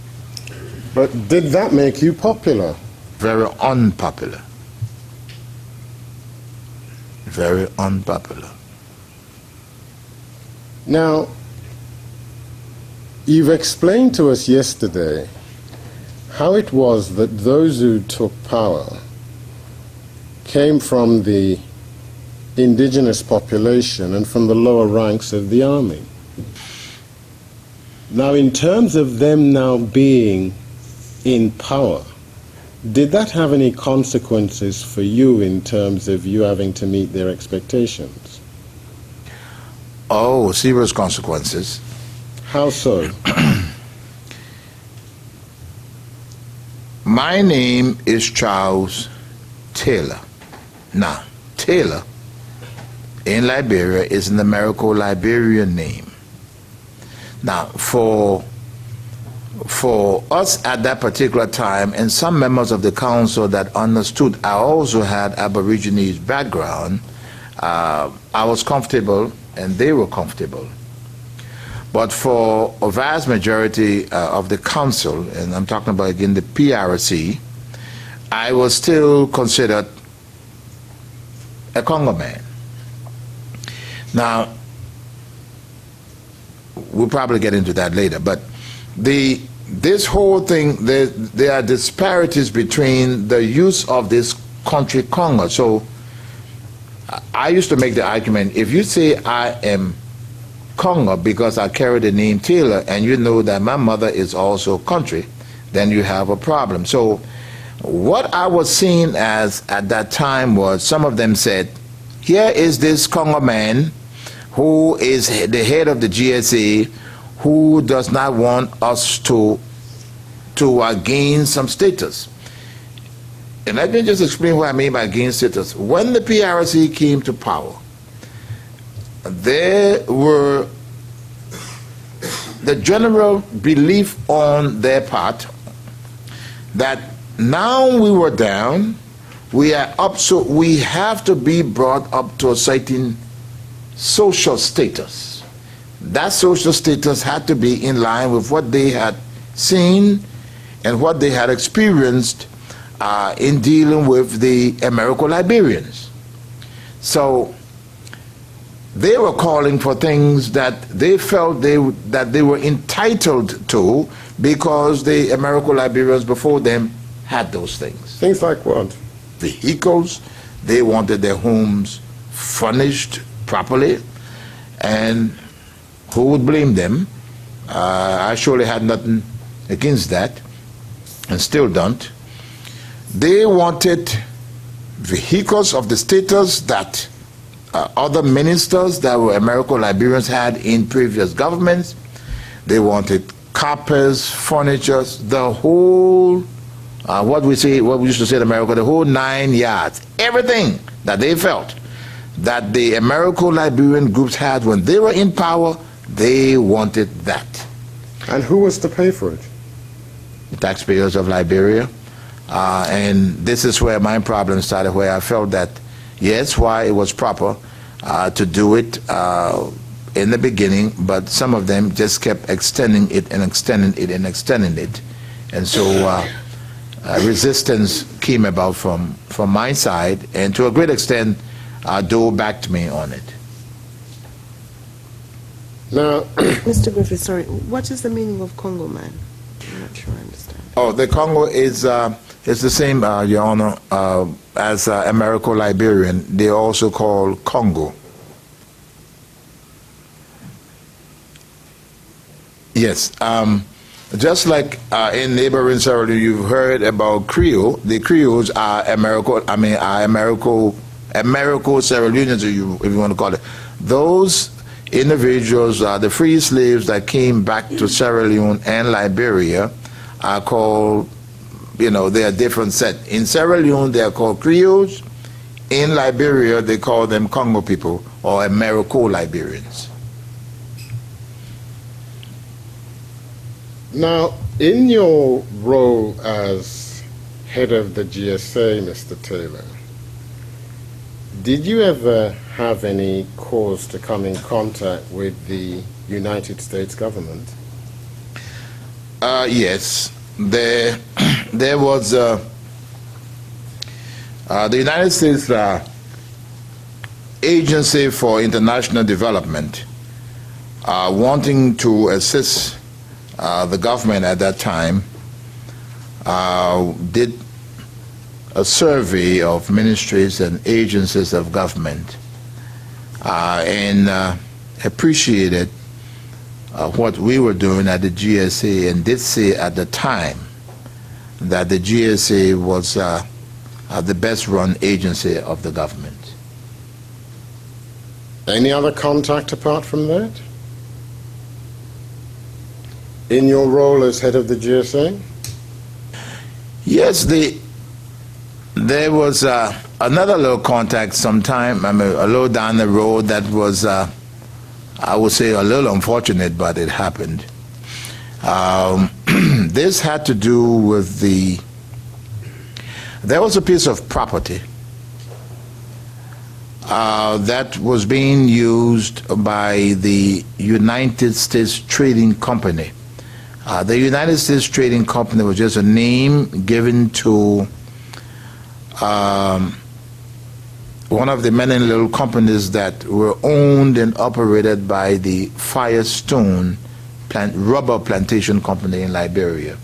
But did that make you popular? Very unpopular. Very unpopular. Now, you've explained to us yesterday how it was that those who took power came from the indigenous population and from the lower ranks of the army. Now, in terms of them now being in power, did that have any consequences for you in terms of you having to meet their expectations? Oh, serious consequences. How so? My name is Charles Taylor. Now, Taylor in Liberia is an Americo-Liberian name. Now, for us at that particular time, and some members of the council that understood I also had Aborigines background, I was comfortable and they were comfortable. But for a vast majority of the council, and I'm talking about again the PRC, I was still considered a Congo man. Now, we'll probably get into that later, but this whole thing, there are disparities between the use of this country Congo. So I used to make the argument, if you say I am Congo because I carry the name Taylor and you know that my mother is also country, then you have a problem. So what I was seeing as at that time was, some of them said, here is this Congo man who is the head of the GSA, who does not want us to gain some status. And let me just explain what I mean by gain status. When the PRC came to power, there were the general belief on their part that now we were down, we are up, so we have to be brought up to a certain social status. That social status had to be in line with what they had seen and what they had experienced in dealing with the Americo-Liberians. So they were calling for things that they felt that they were entitled to because the Americo-Liberians before them had those things. Things like what? Vehicles. They wanted their homes furnished properly, and who would blame them? I surely had nothing against that, and still don't. They wanted vehicles of the status that other ministers that were Americo-Liberians had in previous governments. They wanted carpets, furniture, the whole, what we used to say in America, the whole 9 yards, everything that they felt that the Americo-Liberian groups had when they were in power, they wanted that. And who was to pay for it? The taxpayers of Liberia. And this is where my problem started, where I felt that, yes, why it was proper to do it in the beginning, but some of them just kept extending it and extending it and extending it. And so resistance came about from my side, and to a great extent, Doe backed me on it. Now, Mr. Griffith, sorry, what is the meaning of Congo, man? I'm not sure I understand. Oh, the Congo is the same, Your Honor, as Americo-Liberian. They also call Congo. Yes, just like in neighboring Sierra Leone, you've heard about Creole. The Creoles are Americo-Sierra Leoneans, if you want to call it. Those individuals, the free slaves that came back to Sierra Leone and Liberia, are called, they are different set. In Sierra Leone, they are called Creoles. In Liberia, they call them Congo people or Americo-Liberians. Now, in your role as head of the GSA, Mr. Taylor, did you ever have any cause to come in contact with the United States government? Yes. There was the United States Agency for International Development wanting to assist the government at that time did a survey of ministries and agencies of government and appreciated what we were doing at the GSA, and did say at the time that the GSA was the best run agency of the government. Any other contact apart from that? In your role as head of the GSA? Yes, there was another little contact sometime, a little down the road that was, I would say, a little unfortunate, but it happened. This had to do with there was a piece of property that was being used by the United States Trading Company. The United States Trading Company was just a name given to one of the many little companies that were owned and operated by the Firestone rubber plantation company in Liberia.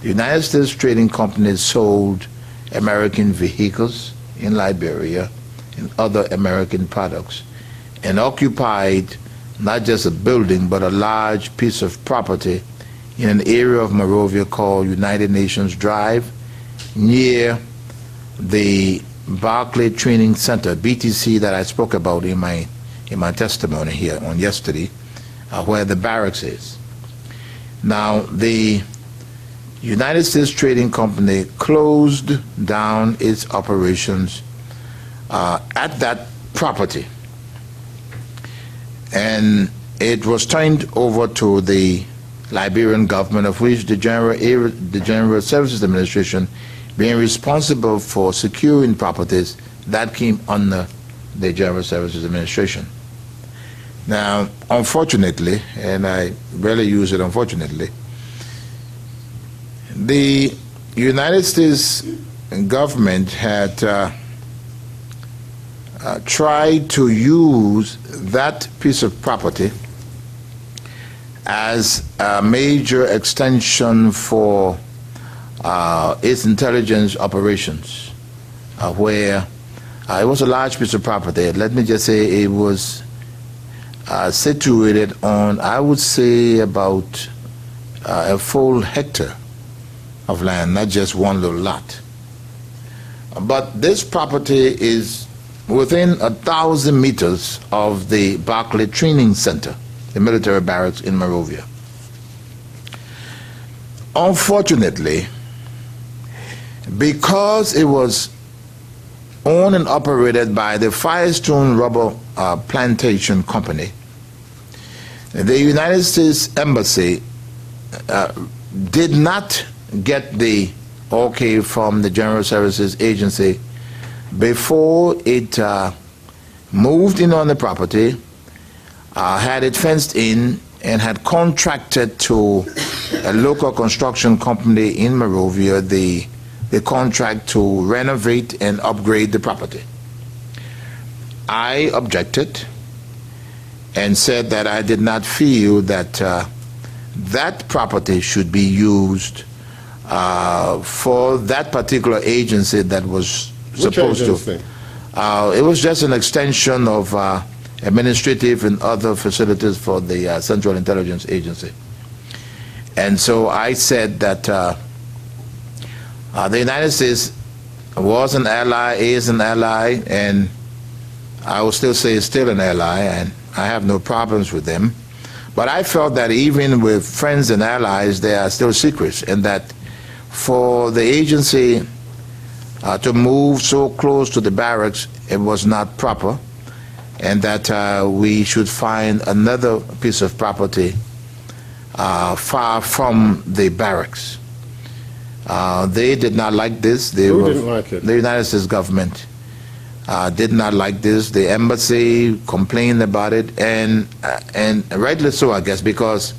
The United States Trading Company sold American vehicles in Liberia and other American products, and occupied not just a building but a large piece of property in an area of Monrovia called United Nations Drive, near the Barclay Training Center, BTC, that I spoke about in my testimony here on yesterday, where the barracks is. Now, the United States Trading Company closed down its operations at that property, and it was turned over to the Liberian government, of which the General Services Administration, being responsible for securing properties, that came under the General Services Administration. Now, unfortunately, and I rarely use it unfortunately, the United States government had tried to use that piece of property as a major extension for its intelligence operations, where it was a large piece of property. Let me just say it was situated on, I would say, about a full hectare of land, not just one little lot. But this property is within 1,000 meters of the Barclay Training Center, the military barracks in Monrovia. Unfortunately, because it was owned and operated by the Firestone Rubber Plantation Company, the United States Embassy did not get the okay from the General Services Agency before it moved in on the property, had it fenced in, and had contracted to a local construction company in Monrovia the contract to renovate and upgrade the property. I objected and said that I did not feel that that property should be used for that particular agency that was supposed to. It was just an extension of administrative and other facilities for the Central Intelligence Agency. And so I said that the United States was an ally, is an ally, and I will still say is still an ally, and I have no problems with them. But I felt that even with friends and allies, there are still secrets, and that for the agency to move so close to the barracks, it was not proper, and that we should find another piece of property far from the barracks. They did not like this. Who didn't like it? The United States government did not like this. The embassy complained about it, and rightly so, I guess, because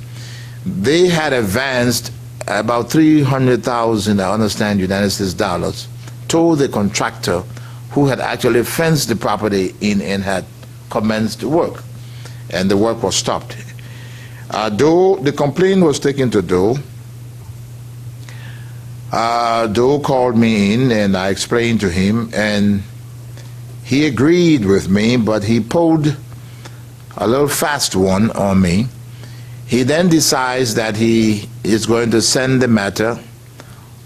they had advanced about 300,000, I understand, United States dollars to the contractor who had actually fenced the property in and had commenced work, and the work was stopped. Though the complaint was taken to Doe, Doe called me in and I explained to him, and he agreed with me, but he pulled a little fast one on me. He then decides that he is going to send the matter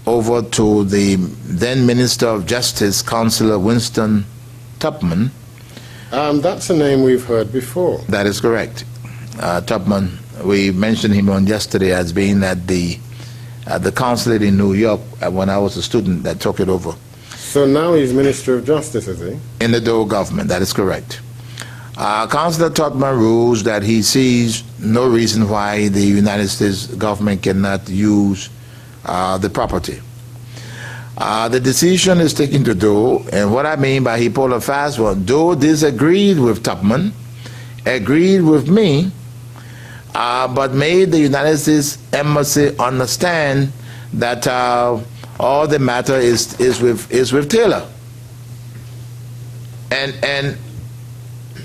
over to the then Minister of Justice, Councillor Winston Tubman. That's a name we've heard before. That is correct. Tubman, we mentioned him on yesterday as being at the consulate in New York when I was a student that took it over. So now he's Minister of Justice, is he? In the Doe government, that is correct. Councillor Tubman rules that he sees no reason why the United States government cannot use the property. The decision is taken to Doe, and what I mean by he pulled a fast one, Doe disagreed with Tubman, agreed with me, but made the United States Embassy understand that all the matter is with Taylor. And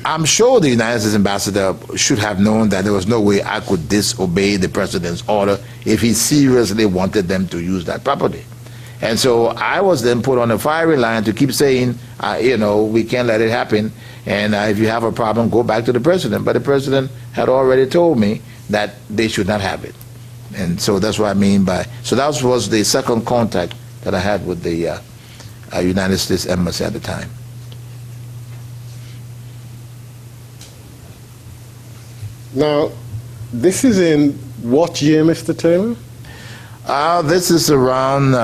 I'm sure the United States ambassador should have known that there was no way I could disobey the president's order if he seriously wanted them to use that property. And so I was then put on a fiery line to keep saying, you know, we can't let it happen, and if you have a problem, go back to the president. But the president had already told me that they should not have it. And so that's what I mean by, so that was the second contact that I had with the United States Embassy at the time. Now, this is in what year, Mr. Taylor? This is around,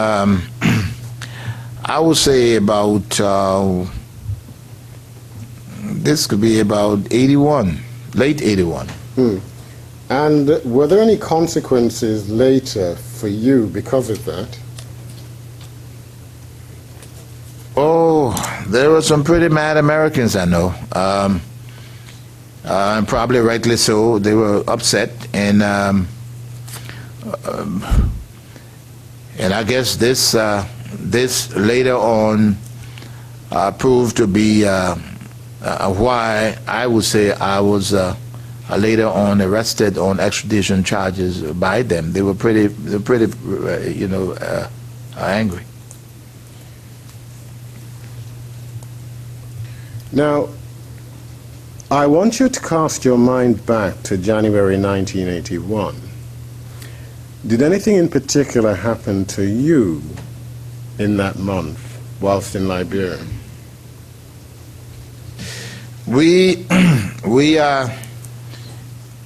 I would say about, this could be about 81, late 81. And were there any consequences later for you because of that? Oh, there were some pretty mad Americans I know. And probably rightly so. They were upset, and I guess this later on proved to be why I would say I was later on arrested on extradition charges by them. They were pretty you know, angry. Now, I want you to cast your mind back to January 1981. Did anything in particular happen to you in that month whilst in Liberia? We are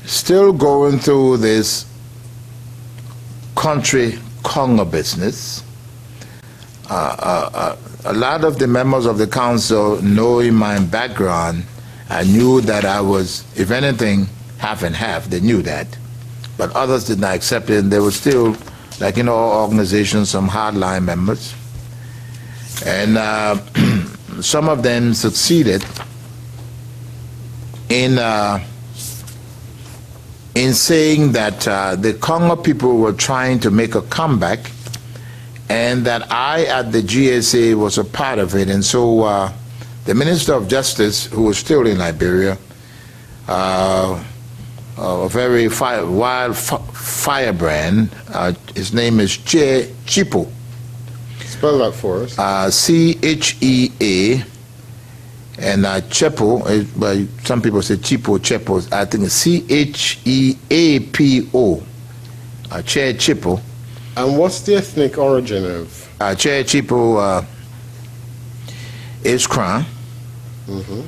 still going through this country Congo business. A lot of the members of the council, knowing my background, I knew that I was, if anything, half and half. They knew that. but others did not accept it, and there were still, like in all organizations, some hardline members. And some of them succeeded in saying that the Congo people were trying to make a comeback, and that I at the GSA was a part of it. And so the Minister of Justice, who was still in Liberia, a very wild firebrand, his name is Che Chipo. Spell that for us. C-H-E-A, and Chepo, well, some people say Chipo, Chepo, I think it's C-H-E-A-P-O, Che Chipo. And what's the ethnic origin of? Che Chipo is Crown. Mm-hmm.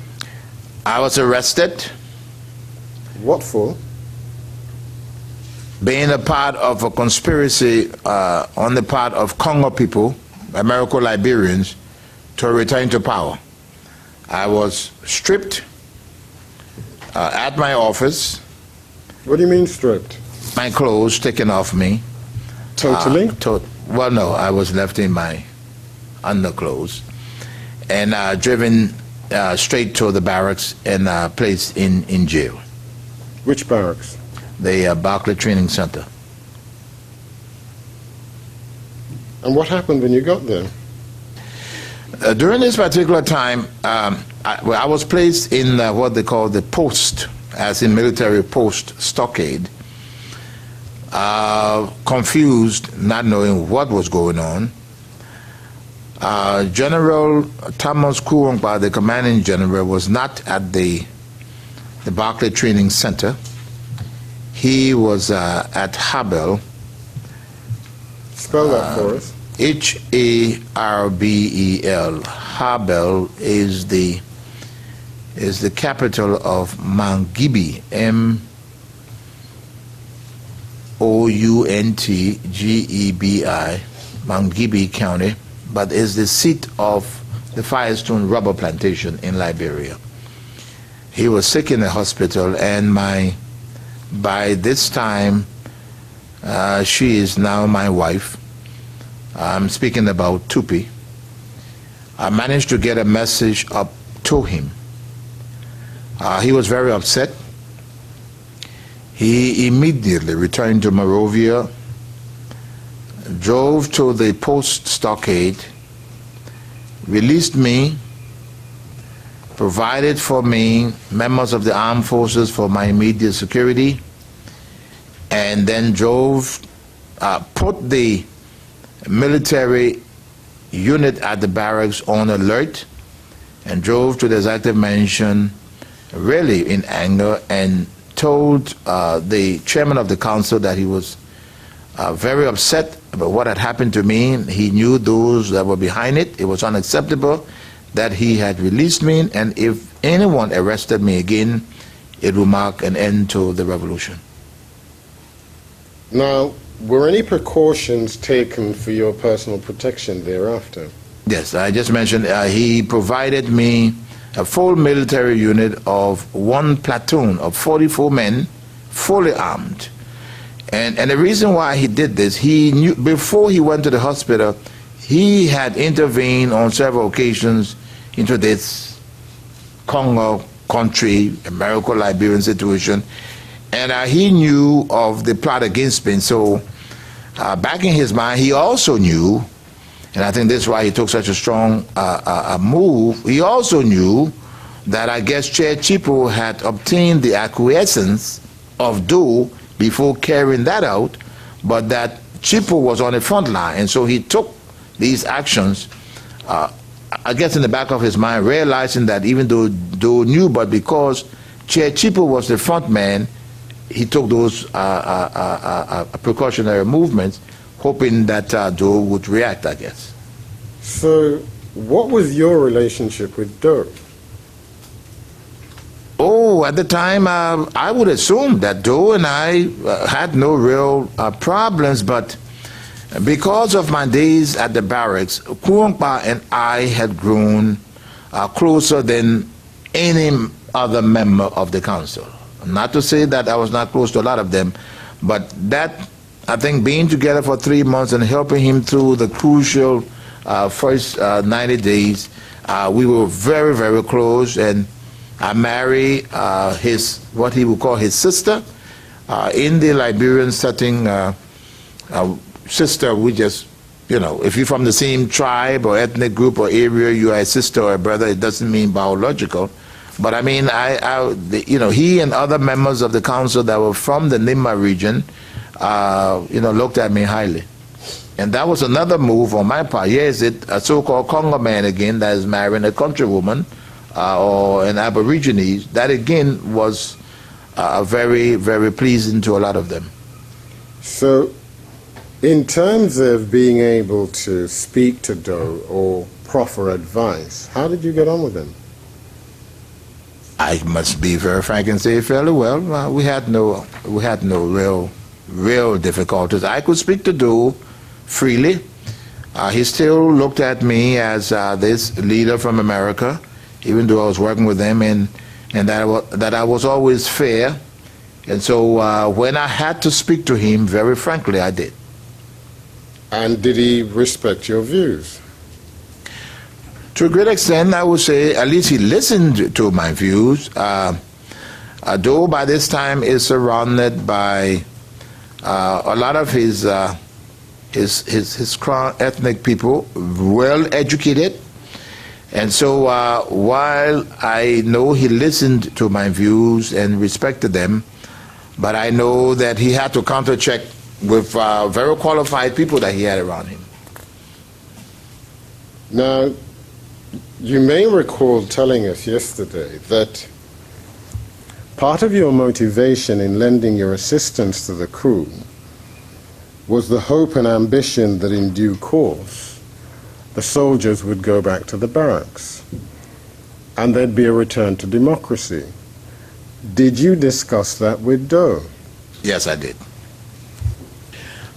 I was arrested. What for? Being a part of a conspiracy on the part of Congo people, Americo-Liberians, to return to power. I was stripped at my office. What do you mean stripped? My clothes taken off me. Totally? Well, no, I was left in my underclothes and driven straight to the barracks and placed in jail. Which barracks? The Barclay Training Center. And what happened when you got there? During this particular time, I was placed in what they call the post, as in military post stockade, confused, not knowing what was going on. General Thomas Coup, the commanding general, was not at the Barclay Training Center. He was at Habel. Spell that for us. H-A-R-B-E-L. Habel is the capital of Mangibi, M-O-U-N-T-G-E-B-I, Mangibi County, but is the seat of the Firestone rubber plantation in Liberia. He was sick in the hospital, and by this time, she is now my wife. I'm speaking about Tupi. I managed to get a message up to him. He was very upset. He immediately returned to Monrovia, drove to the post stockade, released me, provided for me members of the armed forces for my immediate security, and then drove, put the military unit at the barracks on alert, and drove to the executive mansion really in anger, and told the chairman of the council that he was very upset about what had happened to me. He knew those that were behind it. It was unacceptable that he had released me, and if anyone arrested me again, it would mark an end to the revolution. Now, were any precautions taken for your personal protection thereafter? Yes, I just mentioned he provided me a full military unit of one platoon of 44 men, fully armed. And the reason why he did this, he knew before he went to the hospital, he had intervened on several occasions into this Congo country, Americo-Liberian situation, and he knew of the plot against me. So back in his mind, he also knew, and I think that's why he took such a strong move, he also knew that I guess Chair Chipo had obtained the acquiescence of Doe before carrying that out, but that Chipo was on the front line, and so he took these actions, I guess in the back of his mind, realizing that even though Doe knew, but because Chair Chipo was the front man, he took those precautionary movements, hoping that Doe would react, I guess. So, what was your relationship with Doe? Oh, at the time, I would assume that Doe and I had no real problems, but because of my days at the barracks, Kuongpa and I had grown closer than any other member of the council. Not to say that I was not close to a lot of them, But that, I think, being together for 3 months and helping him through the crucial first 90 days, we were very, very close, and I married what he would call his sister. In the Liberian setting, sister, we just, if you're from the same tribe or ethnic group or area, you are a sister or a brother. It doesn't mean biological. But I mean, he and other members of the council that were from the Nimba region, looked at me highly. And that was another move on my part. Here is it, a so-called Congo man again that is marrying a countrywoman or an Aborigine. That again was very, very pleasing to a lot of them. So, in terms of being able to speak to Doe or proffer advice, how did you get on with him? I must be very frank and say fairly well. We had no real difficulties. I could speak to Doe freely. He still looked at me as this leader from America, even though I was working with them, and that I was always fair. And so when I had to speak to him, very frankly, I did. And did he respect your views? To a great extent, I would say, at least he listened to my views. Doe by this time is surrounded by a lot of his ethnic people, well educated. And so while I know he listened to my views and respected them, but I know that he had to counter-check with very qualified people that he had around him. Now, you may recall telling us yesterday that part of your motivation in lending your assistance to the coup was the hope and ambition that in due course the soldiers would go back to the barracks and there'd be a return to democracy. Did you discuss that with Doe? Yes, I did.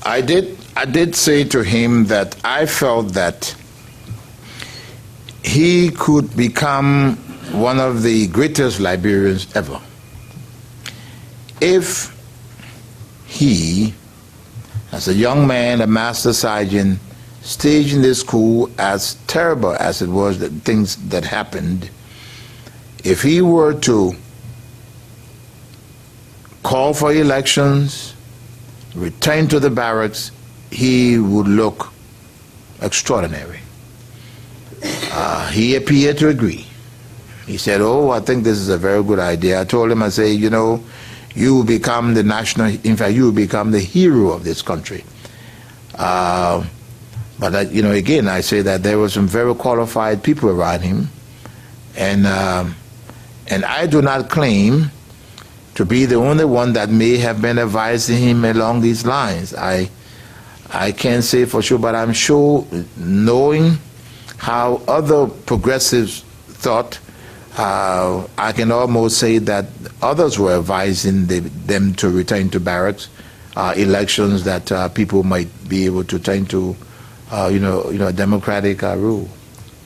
I did say to him that I felt that he could become one of the greatest Liberians ever if he, as a young man, a master sergeant, staging this coup, as terrible as it was, the things that happened, if he were to call for elections, return to the barracks, he would look extraordinary. He appeared to agree. He said, "Oh, I think this is a very good idea." I told him, I say, you will become the national, in fact, you will become the hero of this country. But, again, I say that there were some very qualified people around him, and I do not claim to be the only one that may have been advising him along these lines. I can't say for sure, but I'm sure, knowing how other progressives thought, I can almost say that others were advising them to return to barracks, elections that people might be able to turn to, a democratic rule.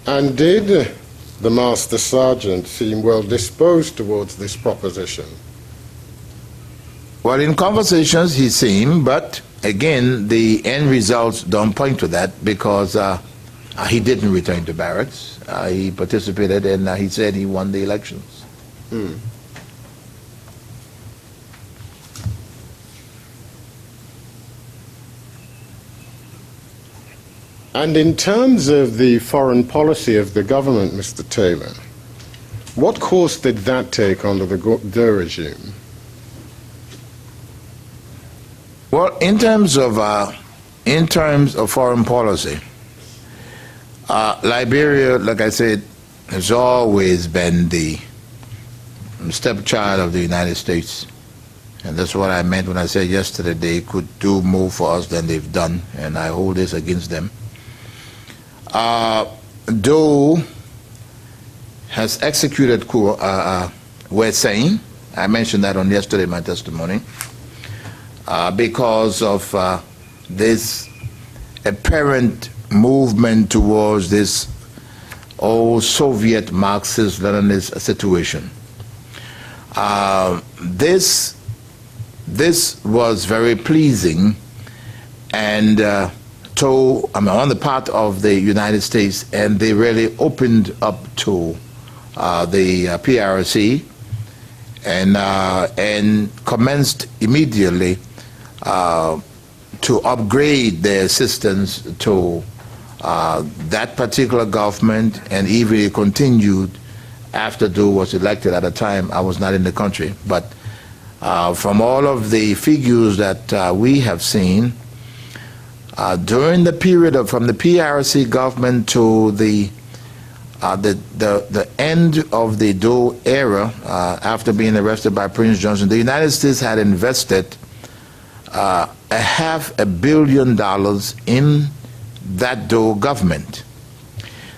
And did the Master Sergeant seem well disposed towards this proposition? Well, in conversations he seemed, but again, the end results don't point to that because he didn't return to barracks. He participated and he said he won the elections. And in terms of the foreign policy of the government, Mr. Taylor, what course did that take under the Doe regime? Well, in terms of foreign policy, Liberia, like I said, has always been the stepchild of the United States. And that's what I meant when I said yesterday they could do more for us than they've done, and I hold this against them. Doe has executed coup, we're saying, I mentioned that on yesterday in my testimony, because of this apparent movement towards this old Soviet Marxist-Leninist situation. This this was very pleasing, and on the part of the United States, and they really opened up to the PRC and commenced immediately to upgrade their assistance to that particular government, and even continued after Doe was elected. At the time, I was not in the country, but from all of the figures that we have seen, during the period from the PRC government to the end of the Doe era, after being arrested by Prince Johnson, the United States had invested $500 million in that Doe government.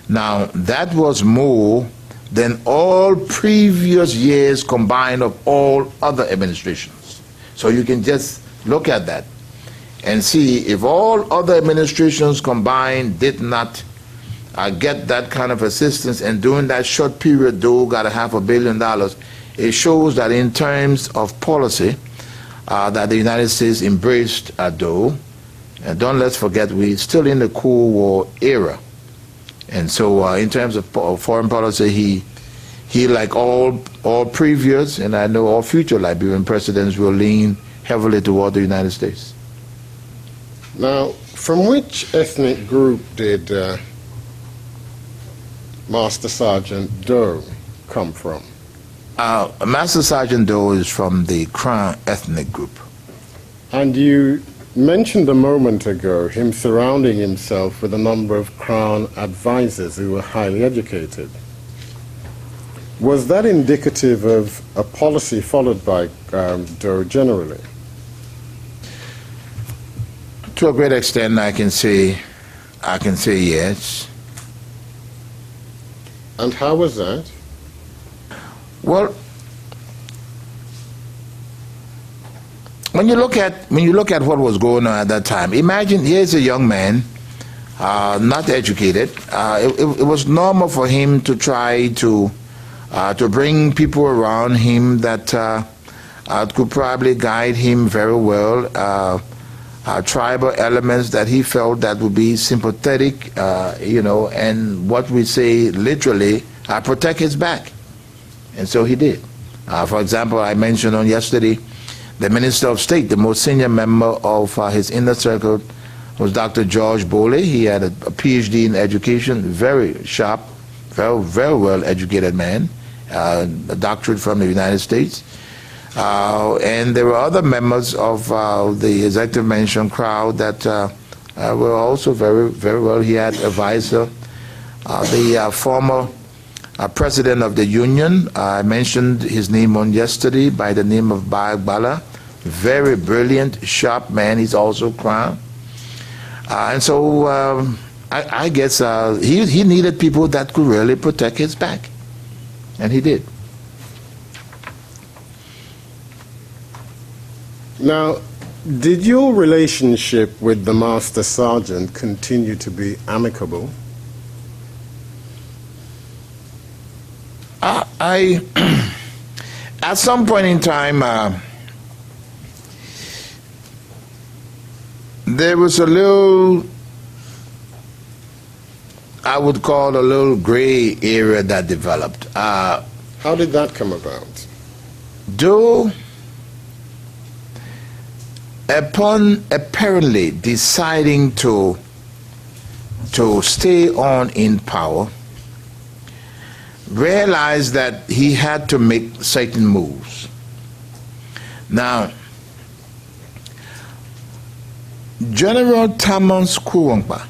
Now, that was more than all previous years combined of all other administrations. So you can just look at that and see if all other administrations combined did not get that kind of assistance, and during that short period Doe got $500 million. It shows that in terms of policy that the United States embraced Doe. And don't let's forget, we're still in the Cold War era. And so in terms of foreign policy, he like all previous, and I know all future Liberian presidents, will lean heavily toward the United States. Now, from which ethnic group did Master Sergeant Doe come from? Master Sergeant Doe is from the Crown ethnic group. And you mentioned a moment ago him surrounding himself with a number of Crown advisors who were highly educated. Was that indicative of a policy followed by Doe generally? To a great extent, I can say yes. And how was that? Well, when you look at what was going on at that time, imagine here's a young man, not educated. It was normal for him to try to bring people around him that could probably guide him very well. Tribal elements that he felt that would be sympathetic, and what we say literally, protect his back. And so he did. For example, I mentioned on yesterday, the Minister of State, the most senior member of his inner circle, was Dr. George Boley. He had a PhD in education, very sharp, very well educated man, a doctorate from the United States. And there were other members of the executive mansion crowd that were also very well. He had advisor, the former President of the Union. I mentioned his name on yesterday, by the name of Bala. Very brilliant, sharp man. He's also Crown. And so I guess he needed people that could really protect his back. And he did. Now, did your relationship with the Master Sergeant continue to be amicable? At some point in time, there was a little, I would call a little gray area that developed. How did that come about? Doe, upon apparently deciding to stay on in power, realized that he had to make certain moves. Now, General Thomas Kuwangba,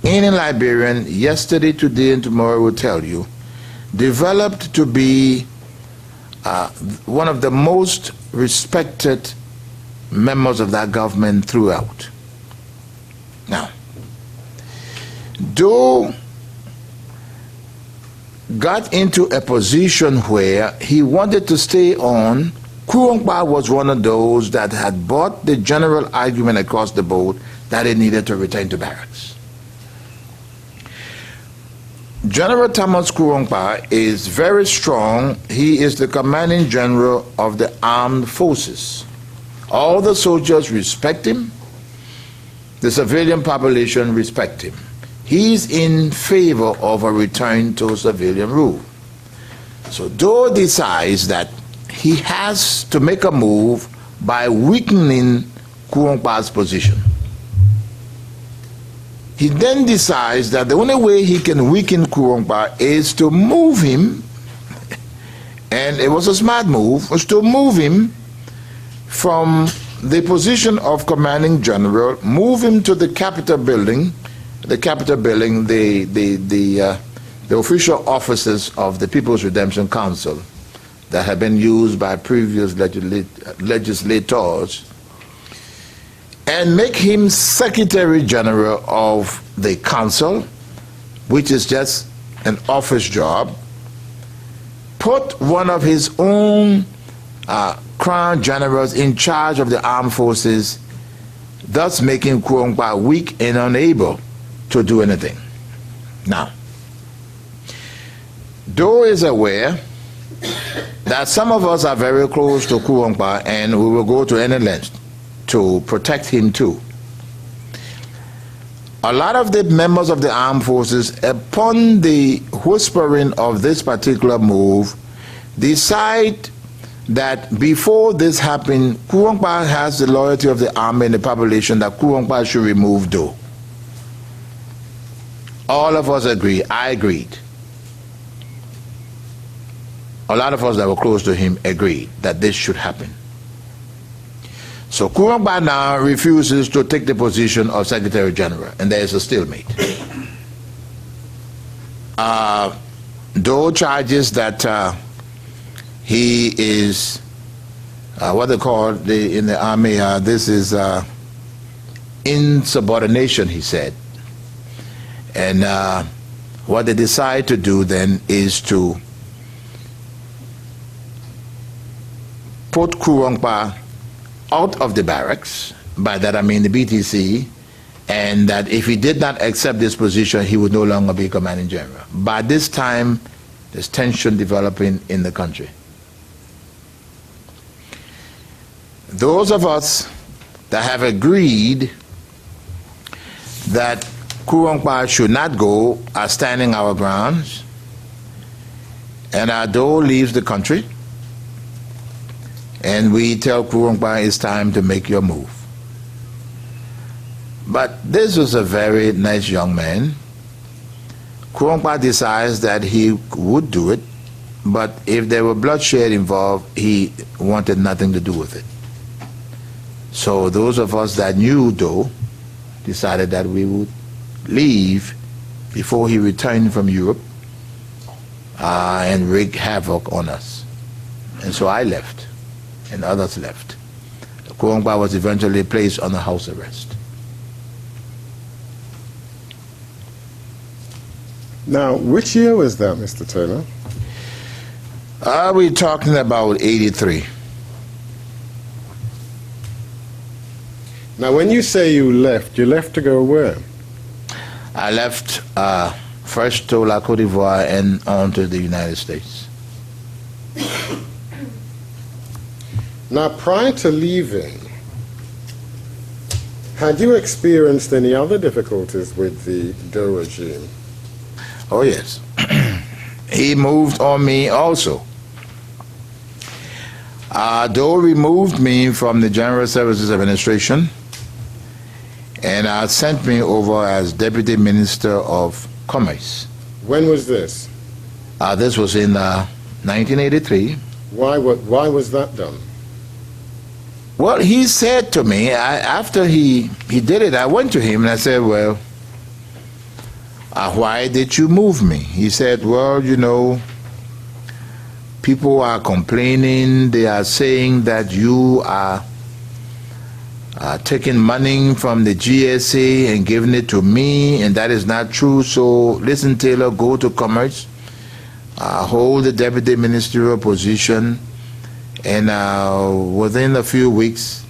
any Liberian, yesterday, today, and tomorrow will tell you, developed to be one of the most respected members of that government throughout. Now, Doe got into a position where he wanted to stay on. Kuwangba was one of those that had bought the general argument across the board that he needed to return to barracks. General Thomas Kuwangba is very strong. He is the commanding general of the armed forces. All the soldiers respect him. The civilian population respect him. He's in favor of a return to civilian rule. So Doe decides that he has to make a move by weakening Kuongba's position. He then decides that the only way he can weaken Kuongba is to move him, and it was a smart move, was to move him from the position of commanding general, move him to the Capitol building, the official offices of the People's Redemption Council that had been used by previous legislators, and make him Secretary General of the Council, which is just an office job. Put one of his own crown generals in charge of the armed forces, thus making Kuongba weak and unable to do anything. Now, Doe is aware that some of us are very close to Kuongba, and we will go to any length to protect him too. A lot of the members of the armed forces, upon the whispering of this particular move, decide that before this happened, Kuongba has the loyalty of the army and the population, that Kuongba should remove Doe. All of us agree. I agreed. A lot of us that were close to him agreed that this should happen. So Kuongba now refuses to take the position of Secretary General, and there is a stalemate. Doe charges that he is what they call in the army, this is insubordination, he said. And what they decide to do then is to put Kuongba out of the barracks. By that I mean the BTC, and that if he did not accept this position, he would no longer be commanding general. By this time, there's tension developing in the country. Those of us that have agreed that Kuongba should not go are standing our grounds, and Doe leaves the country, and we tell Kuongba it's time to make your move. But this was a very nice young man. Kuongba decides that he would do it, but if there were bloodshed involved, he wanted nothing to do with it. So those of us that knew Doe decided that we would leave before he returned from Europe and wreak havoc on us. And so I left, and others left. Kuongba was eventually placed on a house arrest. Now, which year was that, Mr. Taylor? We're talking about 83. Now, when you say you left to go where? I left first to La Cote d'Ivoire and on to the United States. Now, prior to leaving, had you experienced any other difficulties with the Doe regime? Oh, yes. He moved on me also. Doe removed me from the General Services Administration and sent me over as Deputy Minister of Commerce. When was this? This was in 1983. Why was that done? Well, he said to me, after he did it, I went to him and I said, well, why did you move me? He said, well, you know, people are complaining. They are saying that you are taking money from the GSA and giving it to me, and that is not true. So listen, Taylor, go to Commerce, hold the deputy ministerial position, and within a few weeks,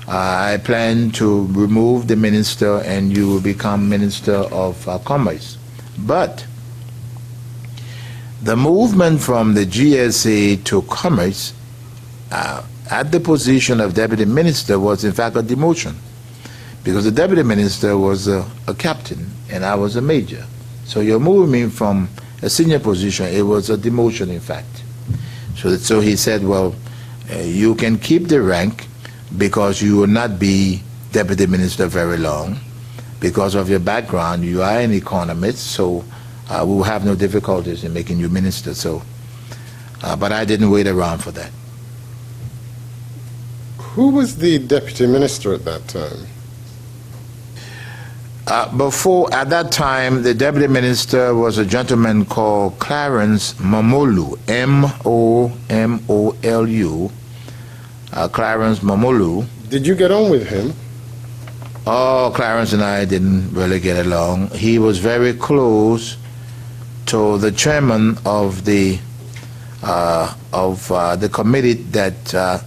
I plan to remove the minister and you will become Minister of Commerce. But the movement from the GSA to Commerce at the position of deputy minister was in fact a demotion, because the deputy minister was a captain and I was a major. So you're moving me from a senior position. It was a demotion, in fact. So he said, well, you can keep the rank because you will not be deputy minister very long. Because of your background, you are an economist, so we will have no difficulties in making you minister. So, but I didn't wait around for that. Who was the deputy minister at that time? At that time, the deputy minister was a gentleman called Clarence Mamolu, M-O-M-O-L-U, Clarence Mamolu. Did you get on with him? Oh, Clarence and I didn't really get along. He was very close to the chairman of the committee that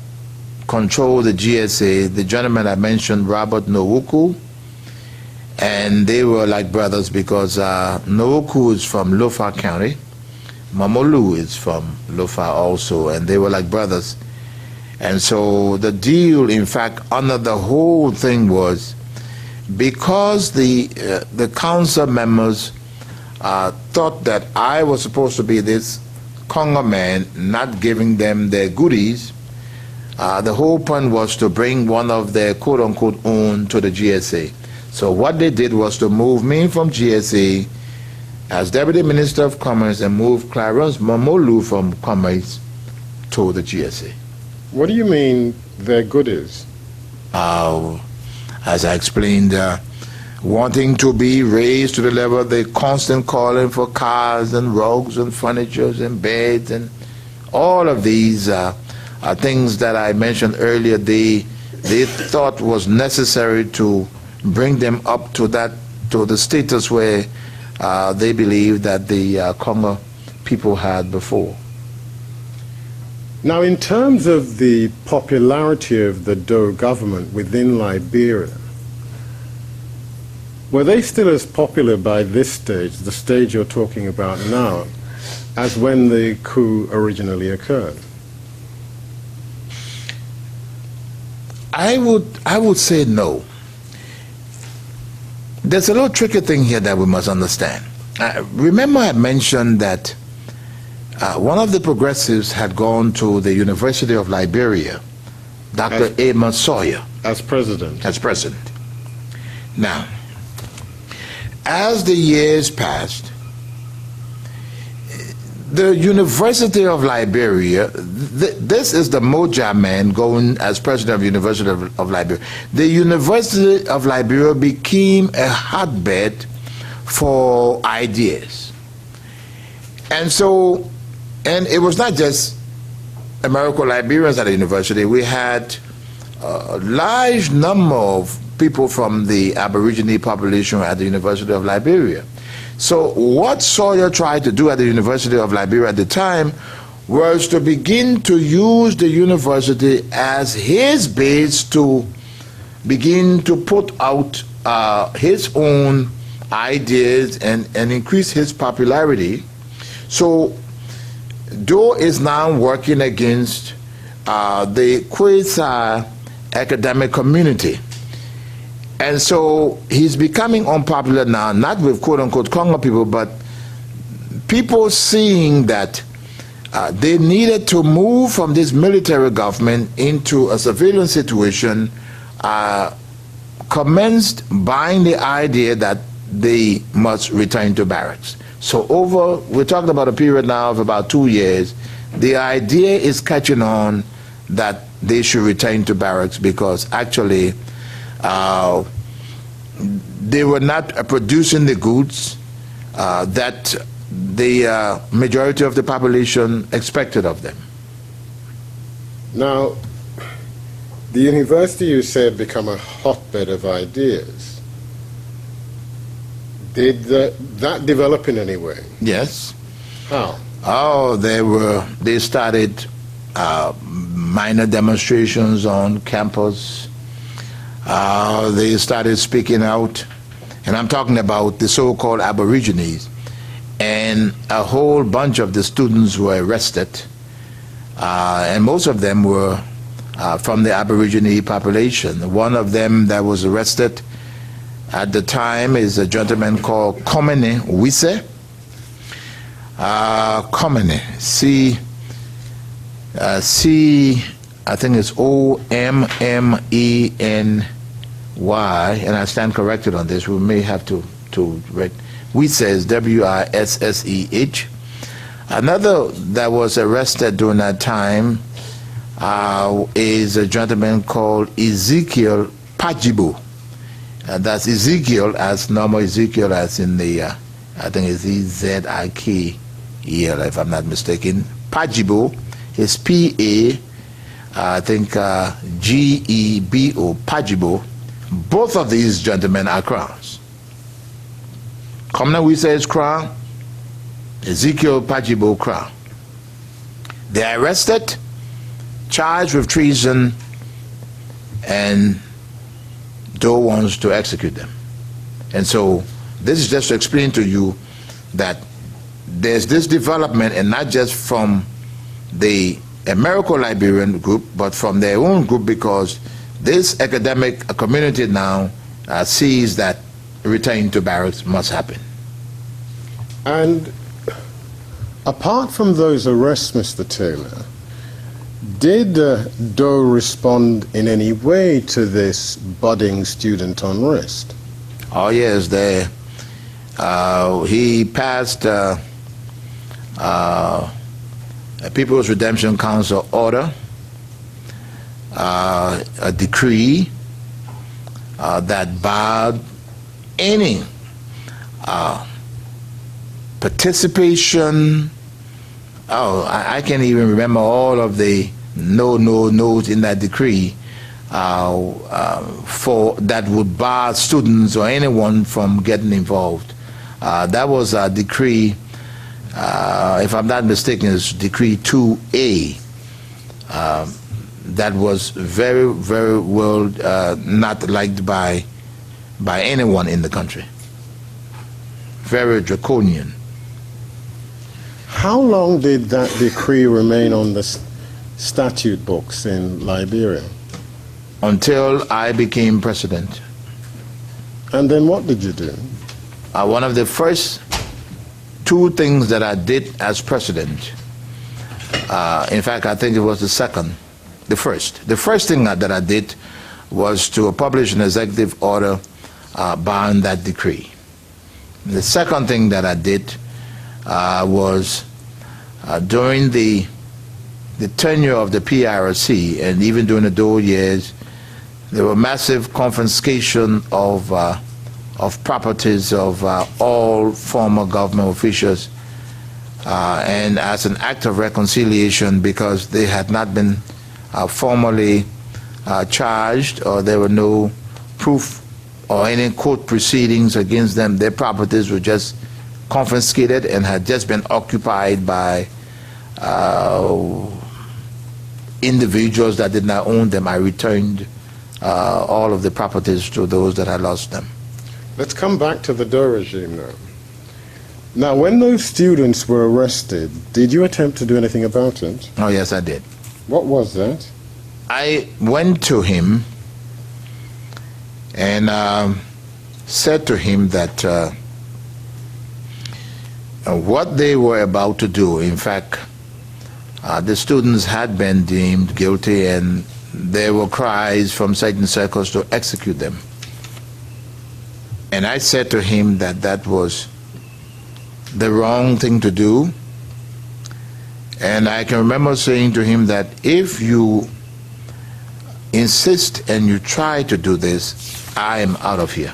controlled the GSA, the gentleman I mentioned, Robert Nwoku, and they were like brothers because Nwoku is from Lofa County, Mamolu is from Lofa also, and they were like brothers. And so the deal, in fact, under the whole thing was, because the council members thought that I was supposed to be this Congo man, not giving them their goodies, the whole point was to bring one of their quote-unquote own to the GSA. So what they did was to move me from GSA as Deputy Minister of Commerce and move Clarence Mamolu from Commerce to the GSA. What do you mean, their goodies? As I explained, wanting to be raised to the level of the constant calling for cars and rugs and furniture and beds and all of these things that I mentioned earlier, they thought was necessary to bring them up to the status where they believed that the Congo people had before. Now, in terms of the popularity of the Doe government within Liberia, were they still as popular by this stage, the stage you're talking about now, as when the coup originally occurred? I would say no. There's a little tricky thing here that we must understand. Remember I mentioned that one of the progressives had gone to the University of Liberia, Dr. Amos Sawyer. As president. As president. Now, as the years passed, the University of Liberia, this is the Moja man going as president of the University of Liberia. The University of Liberia became a hotbed for ideas. And so, and it was not just American-Liberians at the university. We had a large number of people from the Aborigine population at the University of Liberia. So what Sawyer tried to do at the University of Liberia at the time was to begin to use the university as his base to begin to put out his own ideas and increase his popularity. So Doe is now working against the quasi-academic community. And so he's becoming unpopular now, not with quote-unquote Congo people, but people seeing that they needed to move from this military government into a civilian situation, commenced buying the idea that they must return to barracks. So we're talking about a period now of about 2 years. The idea is catching on that they should return to barracks because actually they were not producing the goods that the majority of the population expected of them. Now, the university, you said, become a hotbed of ideas. Did that develop in any way? Yes. How? Oh, they started minor demonstrations on campus. They started speaking out, and I'm talking about the so-called Aborigines, and a whole bunch of the students were arrested, and most of them were from the Aborigine population. One of them that was arrested at the time is a gentleman called Komene Wise. Komene, I think it's O-M-M-E-N-Y, and I stand corrected on this. We may have to write. Wise is W-I-S-S-E-H. Another that was arrested during that time is a gentleman called Ezekiel Pajibo. That's Ezekiel as normal Ezekiel, as in the, I think it's E-Z-I-K-E-L, if I'm not mistaken. Pajibo is P-A, I think G-E-B-O, Pajibo. Both of these gentlemen are crowns. Komene Wise is crown, Ezekiel Pajibo crown. They are arrested, charged with treason, and Doe wants to execute them. And so this is just to explain to you that there's this development, and not just from the Americo-Liberian group, but from their own group, because this academic community now sees that return to barracks must happen. And apart from those arrests, Mr. Taylor, did Doe respond in any way to this budding student unrest? Oh yes, he passed a People's Redemption Council order, a decree that barred any participation. I can't even remember all of the no's in that decree for that would bar students or anyone from getting involved. That was a decree, if I'm not mistaken, it's Decree 2A. That was very, very well not liked by anyone in the country. Very draconian. How long did that decree remain on the statute books in Liberia? Until I became president. And then what did you do? One of the first two things that I did as president, in fact, I think it was the first thing that I did was to publish an executive order barring that decree. The second thing that I did was during the tenure of the PRC, and even during the Doe years, there were massive confiscation of properties of all former government officials, and as an act of reconciliation, because they had not been formally charged, or there were no proof or any court proceedings against them, their properties were just confiscated and had just been occupied by individuals that did not own them. I returned all of the properties to those that had lost them. Let's come back to the Doe regime now. Now, when those students were arrested, did you attempt to do anything about it? Oh, yes, I did. What was that? I went to him and said to him that what they were about to do, in fact, the students had been deemed guilty, and there were cries from certain circles to execute them. And I said to him that that was the wrong thing to do. And I can remember saying to him that if you insist and you try to do this, I am out of here.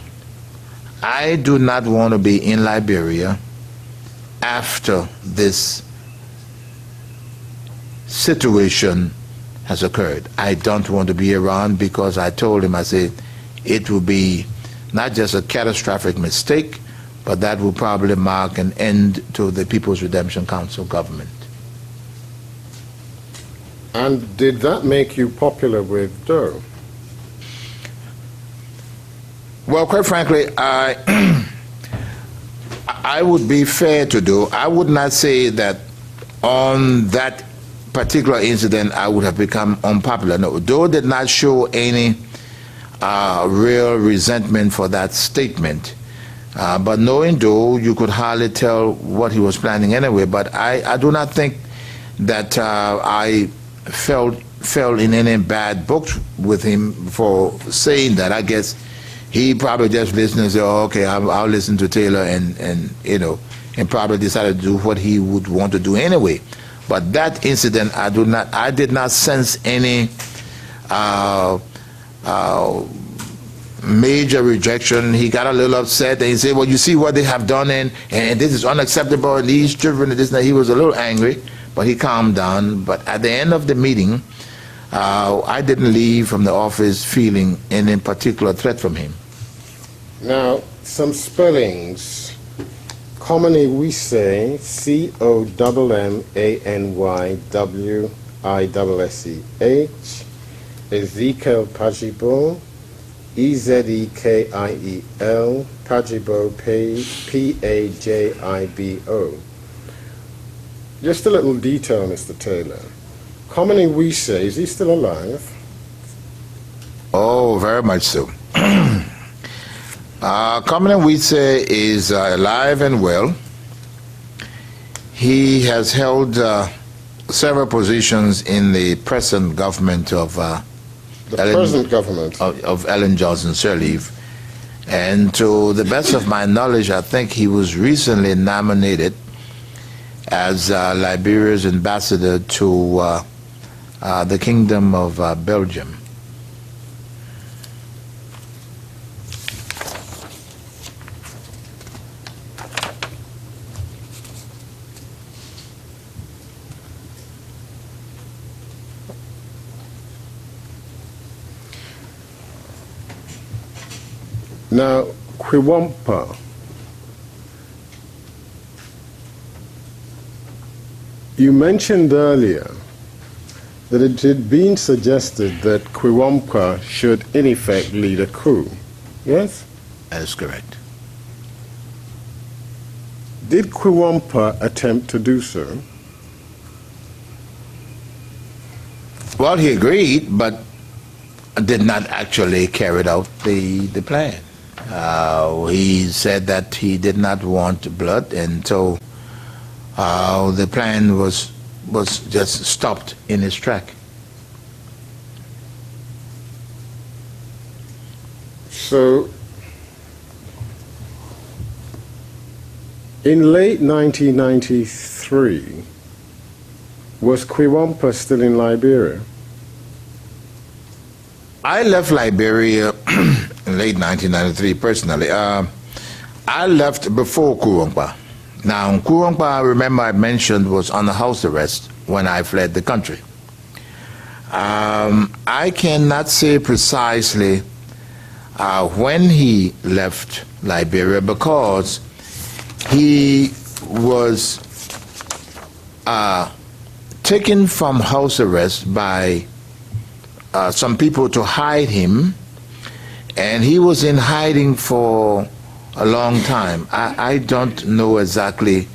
I do not want to be in Liberia after this situation has occurred. I don't want to be around, because I told him, I said, it will be not just a catastrophic mistake, but that will probably mark an end to the People's Redemption Council government. And did that make you popular with Doe? Well, quite frankly, I would be fair to Doe. I would not say that on that particular incident, I would have become unpopular. No, Doe did not show any real resentment for that statement. But knowing Doe, you could hardly tell what he was planning anyway. But I do not think that I fell in any bad books with him for saying that. I guess he probably just listened and said, oh, okay, I'll listen to Taylor, and you know, and probably decided to do what he would want to do anyway. But that incident, I did not sense any major rejection. He got a little upset and he said, well, you see what they have done, and this is unacceptable, and these children and this and that. He was a little angry, but he calmed down. But at the end of the meeting, I didn't leave from the office feeling any particular threat from him. Now, some spellings. Commonly we say C-O-M-M-A-N-Y-W-I-S-S-E-H, Ezekiel Pajibo, E-Z-E-K-I-E-L, Pajibo, P-A-J-I-B-O. Just a little detail, Mr. Taylor. Commonly we say, is he still alive? Oh, very much so. Commonly we say is alive and well. He has held several positions in the present government of of Ellen Johnson Sirleaf, and to the best of my knowledge, I think he was recently nominated as Liberia's ambassador to the Kingdom of Belgium. Now, Quiwampa, you mentioned earlier that it had been suggested that Quiwampa should in effect lead a coup, yes? That is correct. Did Quiwampa attempt to do so? Well, he agreed, but did not actually carry out the plan. He said that he did not want blood, and so the plan was just stopped in its track. So, in late 1993, was Quiwampa still in Liberia? I left Liberia in late 1993 personally. I left before Quiwampa. Now, Quiwampa, I remember I mentioned, was under house arrest when I fled the country. I cannot say precisely when he left Liberia, because he was taken from house arrest by some people to hide him, and he was in hiding for a long time. I don't know exactly,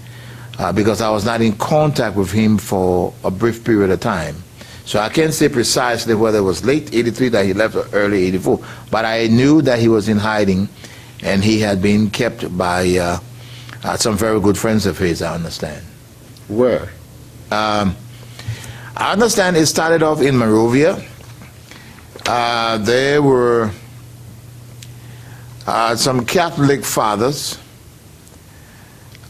because I was not in contact with him for a brief period of time. So I can't say precisely whether it was late 83 that he left or early 84, but I knew that he was in hiding, and he had been kept by some very good friends of his, I understand. Where? I understand it started off in Monrovia. There were some Catholic fathers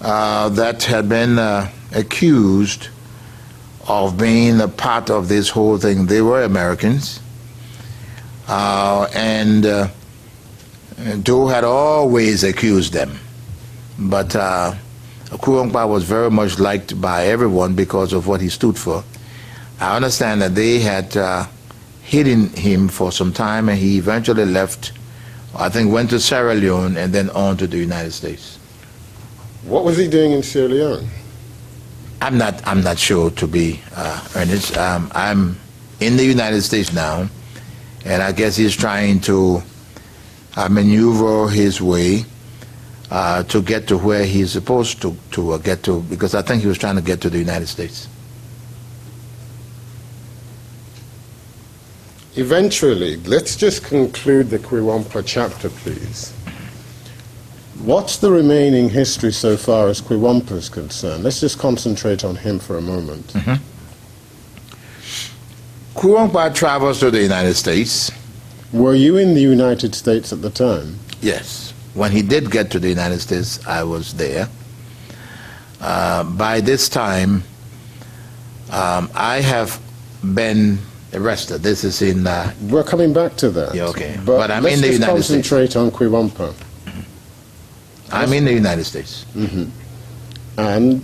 that had been accused of being a part of this whole thing. They were Americans, and Doe had always accused them. But Quiwampa was very much liked by everyone because of what he stood for. I understand that they had hidden him for some time, and he eventually left, I think went to Sierra Leone and then on to the United States. What was he doing in Sierra Leone? I'm not sure, to be earnest. I'm in the United States now, and I guess he's trying to maneuver his way to get to where he's supposed to get to, because I think he was trying to get to the United States. eventually, let's just conclude the Quiwampa chapter, please. What's the remaining history so far as Quiwampa is concerned? Let's just concentrate on him for a moment. Quiwampa travels to the United States. Were you in the United States at the time? Yes. When he did get to the United States, I was there. By this time, I have been arrested. This is in... We're coming back to that. Yeah, okay. But I'm let's in the just United States. concentrate on Quiwampa. I'm in the United States. And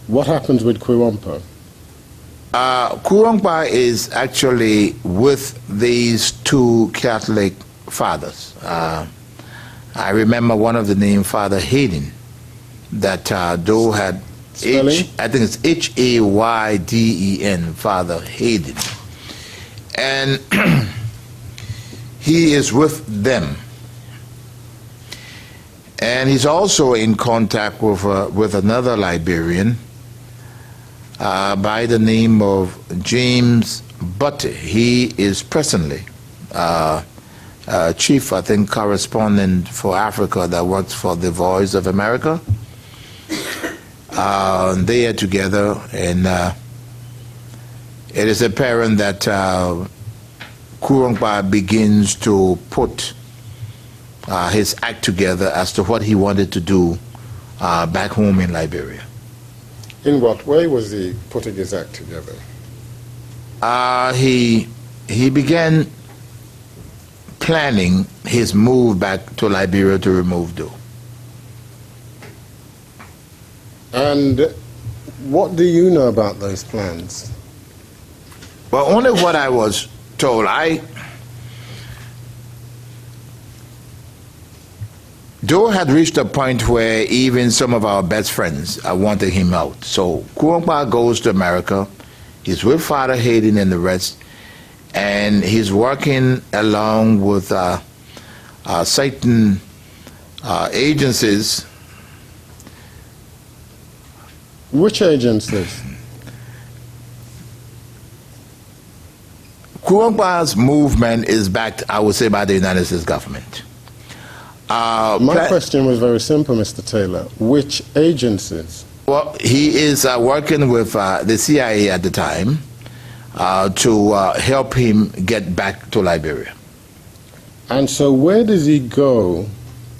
what happens with Quiwampa? Quiwampa is actually with these two Catholic fathers. I remember one of the name, Father Hayden, that Doe had... Spelling? I think it's Hayden, Father Hayden. And he is with them. And he's also in contact with another Liberian by the name of James Butte. He is presently chief, I think, correspondent for Africa that works for the Voice of America. They are together, and it is apparent that Quiwampa begins to put his act together as to what he wanted to do back home in Liberia. In what way was he putting his act together? He began planning his move back to Liberia to remove Doe. And what do you know about those plans? Well, only what I was told. Doe had reached a point where even some of our best friends wanted him out. So Quiwampa goes to America. He's with Father Hayden and the rest, and he's working along with certain agencies. Which agencies? Quiwampa's movement is backed, I would say, by the United States government. My question was very simple, Mr. Taylor. Which agencies? Well, he is working with the CIA at the time to help him get back to Liberia. And so where does he go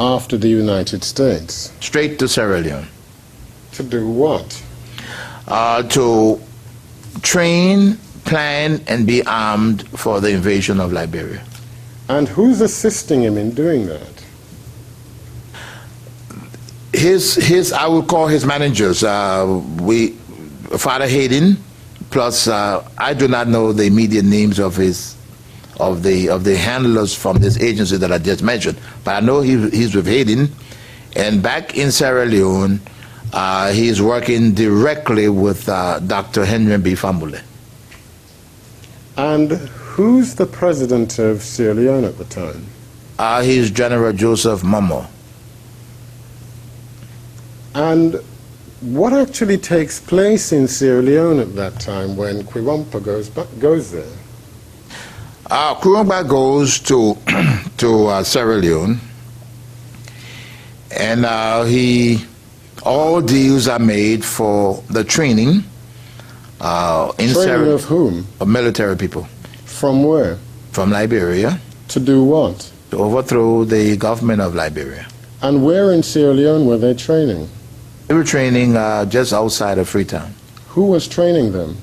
after the United States? Straight to Sierra Leone. To do what? To train, plan, and be armed for the invasion of Liberia. And who's assisting him in doing that? I would call his managers. Father Hayden, plus I do not know the immediate names of the handlers from this agency that I just mentioned, but I know he's with Hayden, and back in Sierra Leone, he's working directly with Dr. Henry B. Fambule. And who's the president of Sierra Leone at the time? He's General Joseph Momo. And what actually takes place in Sierra Leone at that time when Quiwampa goes there? Quiwampa goes to Sierra Leone, and all deals are made for the training. Training of whom? Of military people. From where? From Liberia. To do what? To overthrow the government of Liberia. And where in Sierra Leone were they training? They were training just outside of Freetown. Who was training them?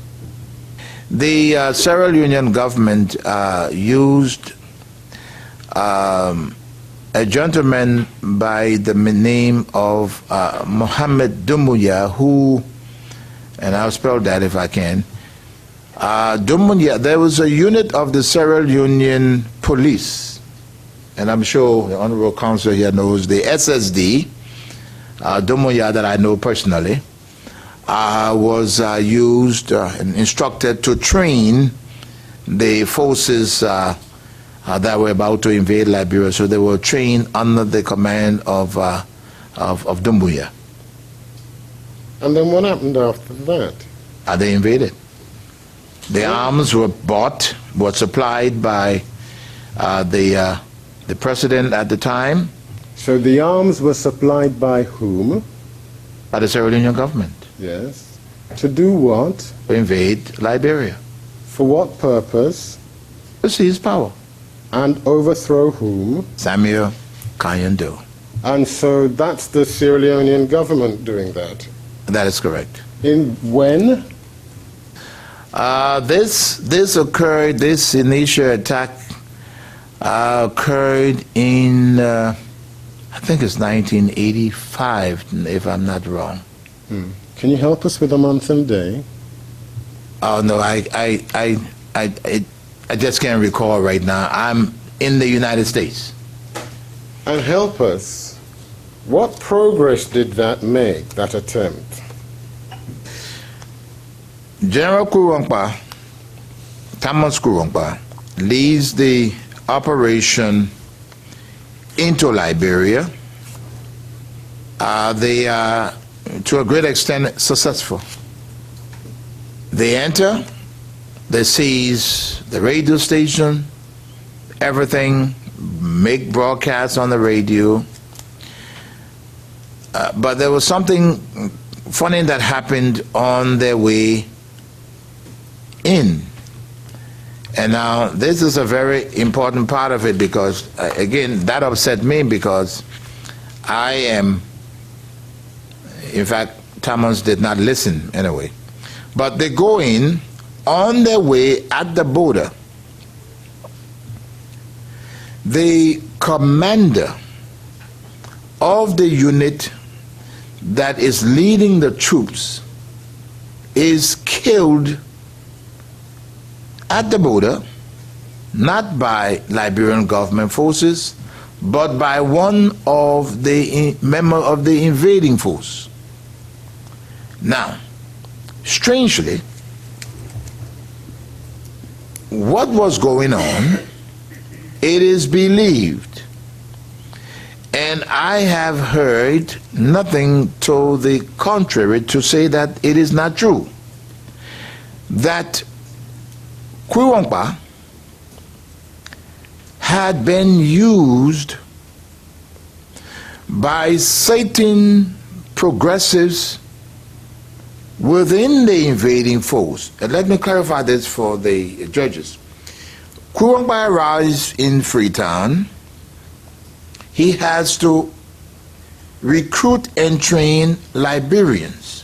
The Sierra Leonean government used a gentleman by the name of Mohammed Doumbouya, who, and I'll spell that if I can, Doumbouya, there was a unit of the Sierra Leonean police, and I'm sure the Honorable Counsel here knows the SSD, Doumbouya, that I know personally, was used and instructed to train the forces that were about to invade Liberia. So they were trained under the command of Doumbouya. And then what happened after that? They invaded. The arms were bought, were supplied by the president at the time. So the arms were supplied by whom? By the Sierra Leonean government. Yes. To do what? To invade Liberia. For what purpose? To seize power. And overthrow whom? Samuel Kanyando. And so that's the Sierra Leonean government doing that? That is correct. In when? This occurred, this initial attack occurred in, I think it's 1985, if I'm not wrong. Can you help us with a month and day? Oh, no, I just can't recall right now. I'm in the United States. And help us. What progress did that make, that attempt? General Kurongpa, Thomas Kurongpa, leads the operation into Liberia. They are, to a great extent, successful. They enter, they seize the radio station, everything, make broadcasts on the radio. But there was something funny that happened on their way in. And now this is a very important part of it because, again, that upset me because I am, in fact, Thomas did not listen anyway. But they go in, on their way at the border, the commander of the unit that is leading the troops is killed at the border, not by Liberian government forces, but by one of the member of the invading force. Now, strangely, what was going on, it is believed, and I have heard nothing to the contrary to say that it is not true, that Kurongpa had been used by certain progressives within the invading force. And let me clarify this for the judges. Kurongpa arrives in Freetown. He has to recruit and train Liberians.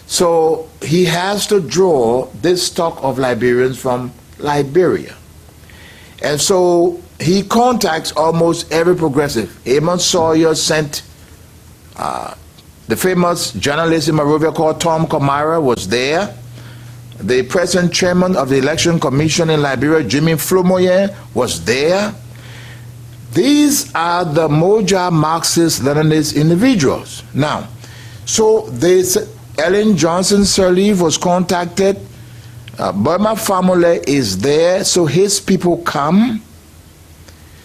So he has to draw this stock of Liberians from Liberia. And so he contacts almost every progressive. Amos Sawyer sent the famous journalist in Monrovia called Tom Kamara was there. The present chairman of the Election Commission in Liberia, Jimmy Flomoyen, was there. These are the Moja Marxist Leninist individuals. Now, so this Ellen Johnson Sirleaf was contacted. Burma Famule is there, so his people come.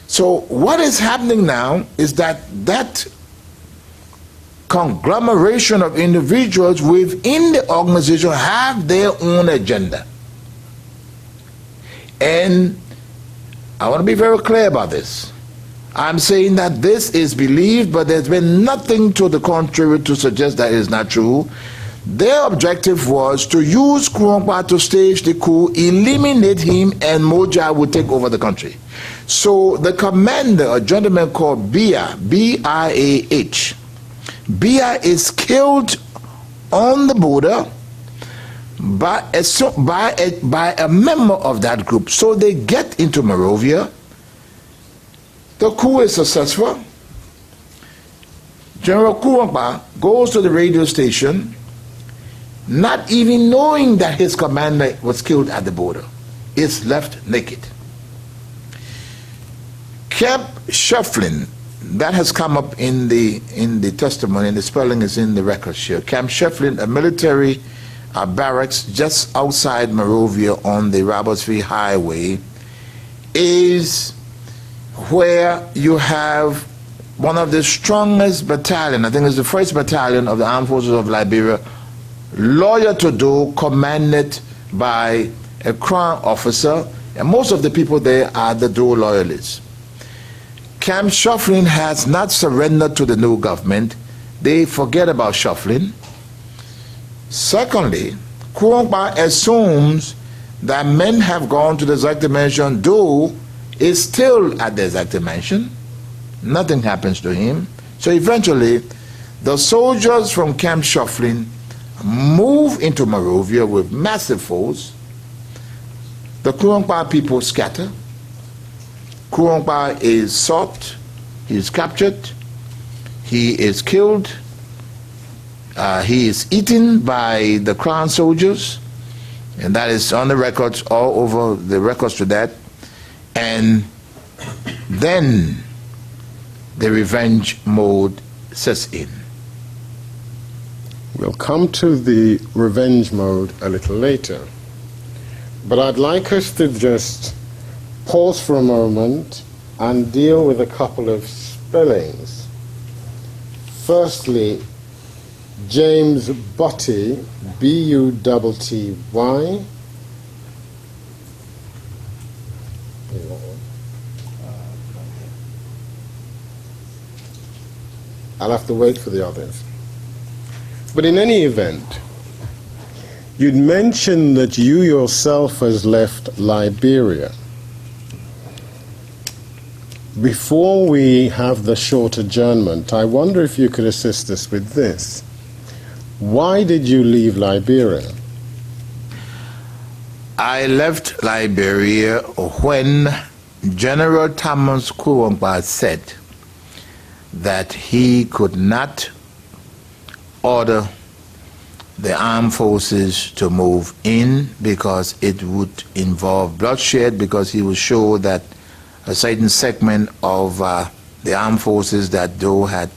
So what is happening now is that that conglomeration of individuals within the organization have their own agenda. And I want to be very clear about this. I'm saying that this is believed, but there's been nothing to the contrary to suggest that it is not true. Their objective was to use Kurongpa to stage the coup, eliminate him, and Moja would take over the country. So the commander, a gentleman called Bia, B-I-A-H, Bia is killed on the border by a member of that group. So they get into Monrovia. The coup is successful. General Kurongpa goes to the radio station, not even knowing that his commander was killed at the border. Is left naked. Camp Shefflin, that has come up in the testimony, and the spelling is in the records here. Camp Shefflin, a military barracks just outside Monrovia on the Robertsville Highway, is where you have one of the strongest battalion, I think it's the 1st Battalion of the Armed Forces of Liberia, loyal to do, commanded by a Crown officer, and most of the people there are the Dole loyalists. Camp Shuffling has not surrendered to the new government. They forget about Shuffling. Secondly, Kouroupa assumes that men have gone to the executive mansion. Dole is still at the executive mansion. Nothing happens to him. So eventually, the soldiers from Camp Shuffling move into Monrovia with massive force. The Kouroupa people scatter. Kouroupa is sought, he is captured, he is killed, he is eaten by the Crown soldiers, and that is on the records, all over the records to that. And then the revenge mode sets in. We'll come to the revenge mode a little later. But I'd like us to just pause for a moment and deal with a couple of spellings. Firstly, James Butty, B-U-T-T-Y. I'll have to wait for the others. But in any event, you'd mentioned that you yourself has left Liberia. Before we have the short adjournment, I wonder if you could assist us with this. Why did you leave Liberia? I left Liberia when General Thomas Kouroupa said that he could not order the armed forces to move in because it would involve bloodshed, because he was sure that a certain segment of the armed forces that Dole had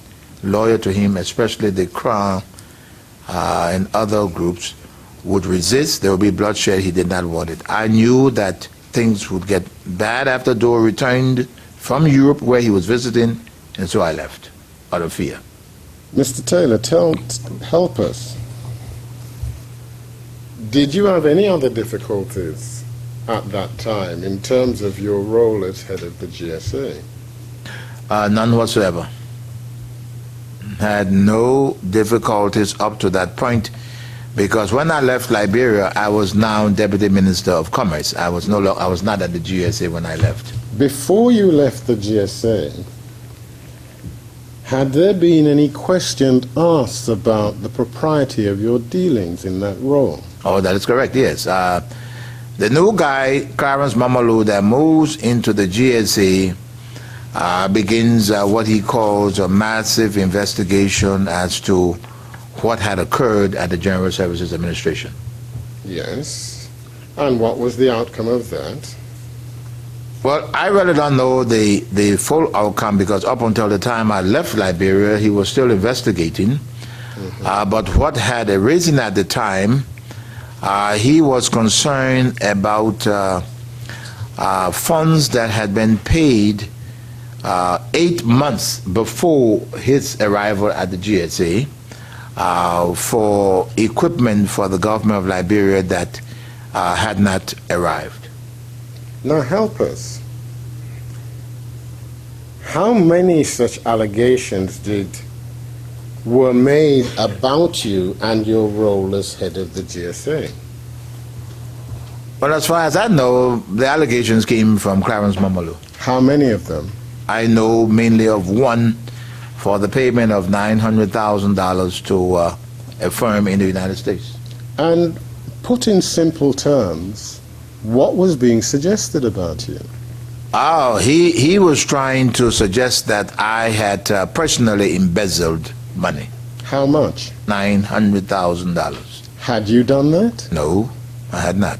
loyal to him, especially the Crown and other groups, would resist. There would be bloodshed. He did not want it. I knew that things would get bad after Dole returned from Europe, where he was visiting, and so I left out of fear. Mr. Taylor, help us. Did you have any other difficulties at that time in terms of your role as head of the GSA? None whatsoever. Had no difficulties up to that point, because when I left Liberia, I was now Deputy Minister of Commerce. I was not at the GSA when I left. Before you left the GSA, had there been any question asked about the propriety of your dealings in that role? Oh, that is correct, yes. The new guy, Clarence Mamadou, that moves into the GSA begins what he calls a massive investigation as to what had occurred at the General Services Administration. Yes. And what was the outcome of that? Well, I really don't know the full outcome, because up until the time I left Liberia, he was still investigating. But what had arisen at the time, he was concerned about funds that had been paid 8 months before his arrival at the GSA for equipment for the government of Liberia that had not arrived. Now help us. How many such allegations were made about you and your role as head of the GSA? Well, as far as I know, the allegations came from Clarence Mamadou. How many of them? I know mainly of one for the payment of $900,000 to a firm in the United States. And put in simple terms, what was being suggested about you? Oh, he was trying to suggest that I had personally embezzled money. How much? $900,000. Had you done that? No, I had not.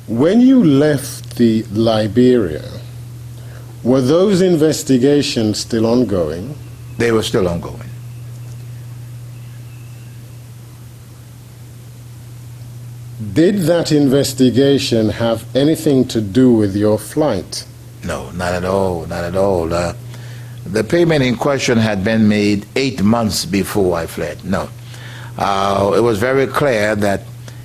When you left the Liberia, were those investigations still ongoing? They were still ongoing. Did that investigation have anything to do with your flight? No, not at all, not at all. The payment in question had been made 8 months before I fled. No. it was very clear that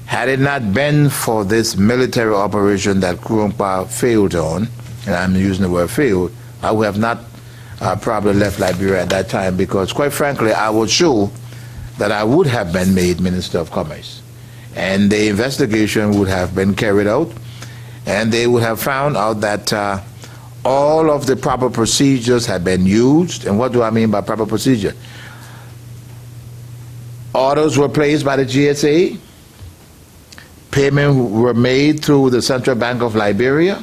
had it not been for this military operation that Coup failed on, and I'm using the word failed, I would have not probably left Liberia at that time, because quite frankly, I was sure that I would have been made Minister of Commerce. And the investigation would have been carried out, and they would have found out that all of the proper procedures had been used. And what do I mean by proper procedure? Orders were placed by the GSA, payments were made through the Central Bank of Liberia,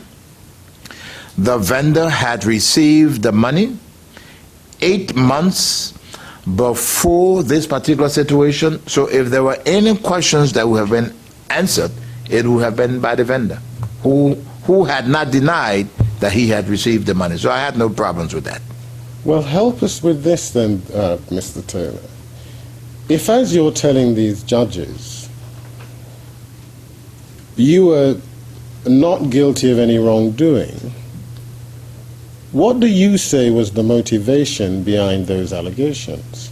the vendor had received the money 8 months before this particular situation. So if there were any questions that would have been answered, it would have been by the vendor, who had not denied that he had received the money. So I had no problems with that. Well, help us with this then, Mr. Taylor. If, as you're telling these judges, you were not guilty of any wrongdoing, what do you say was the motivation behind those allegations?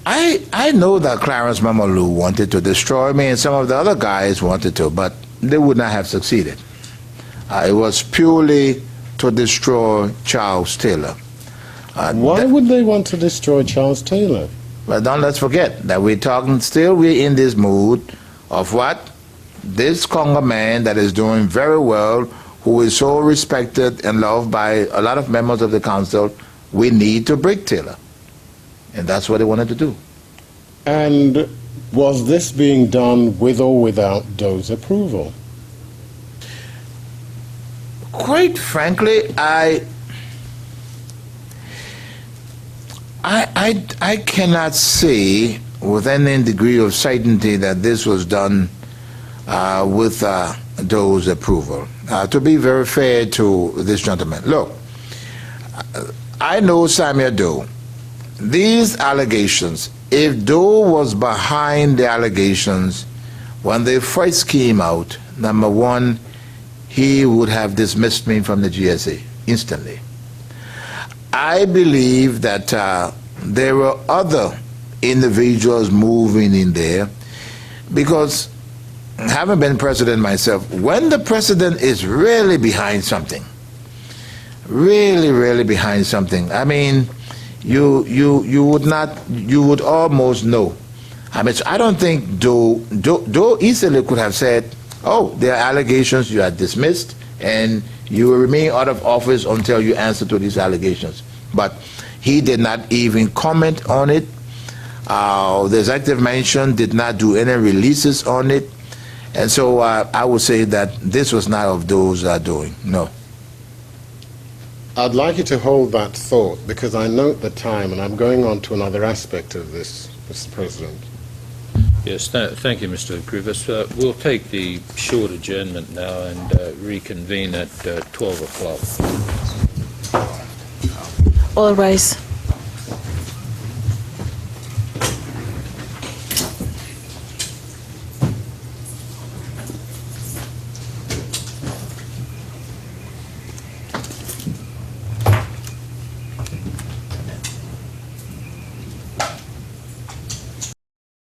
I know that Clarence Mamadou wanted to destroy me, and some of the other guys wanted to, but they would not have succeeded. It was purely to destroy Charles Taylor. Why would they want to destroy Charles Taylor? Well, don't let's forget that we're in this mood of what? This Congo man that is doing very well, who is so respected and loved by a lot of members of the council, we need to break Taylor. And that's what they wanted to do. And was this being done with or without Doe's approval? Quite frankly, I cannot say with any degree of certainty that this was done with Doe's approval. To be very fair to this gentleman, look, I know Samuel Doe. These allegations, if Doe was behind the allegations when they first came out, number one, he would have dismissed me from the GSA instantly. I believe that there were other individuals moving in there, because having been president myself, when the president is really behind something, really behind something, I mean, you would almost know. I mean, I don't think Doe easily could have said, oh, there are allegations, you are dismissed, and you will remain out of office until you answer to these allegations. But he did not even comment on it. The executive mansion did not do any releases on it. And so I would say that this was not of Doe's doing, no. I'd like you to hold that thought, because I note the time, and I'm going on to another aspect of this, Mr. President. Yes, thank you, Mr. Grievous. We'll take the short adjournment now and reconvene at 12 o'clock. All rise.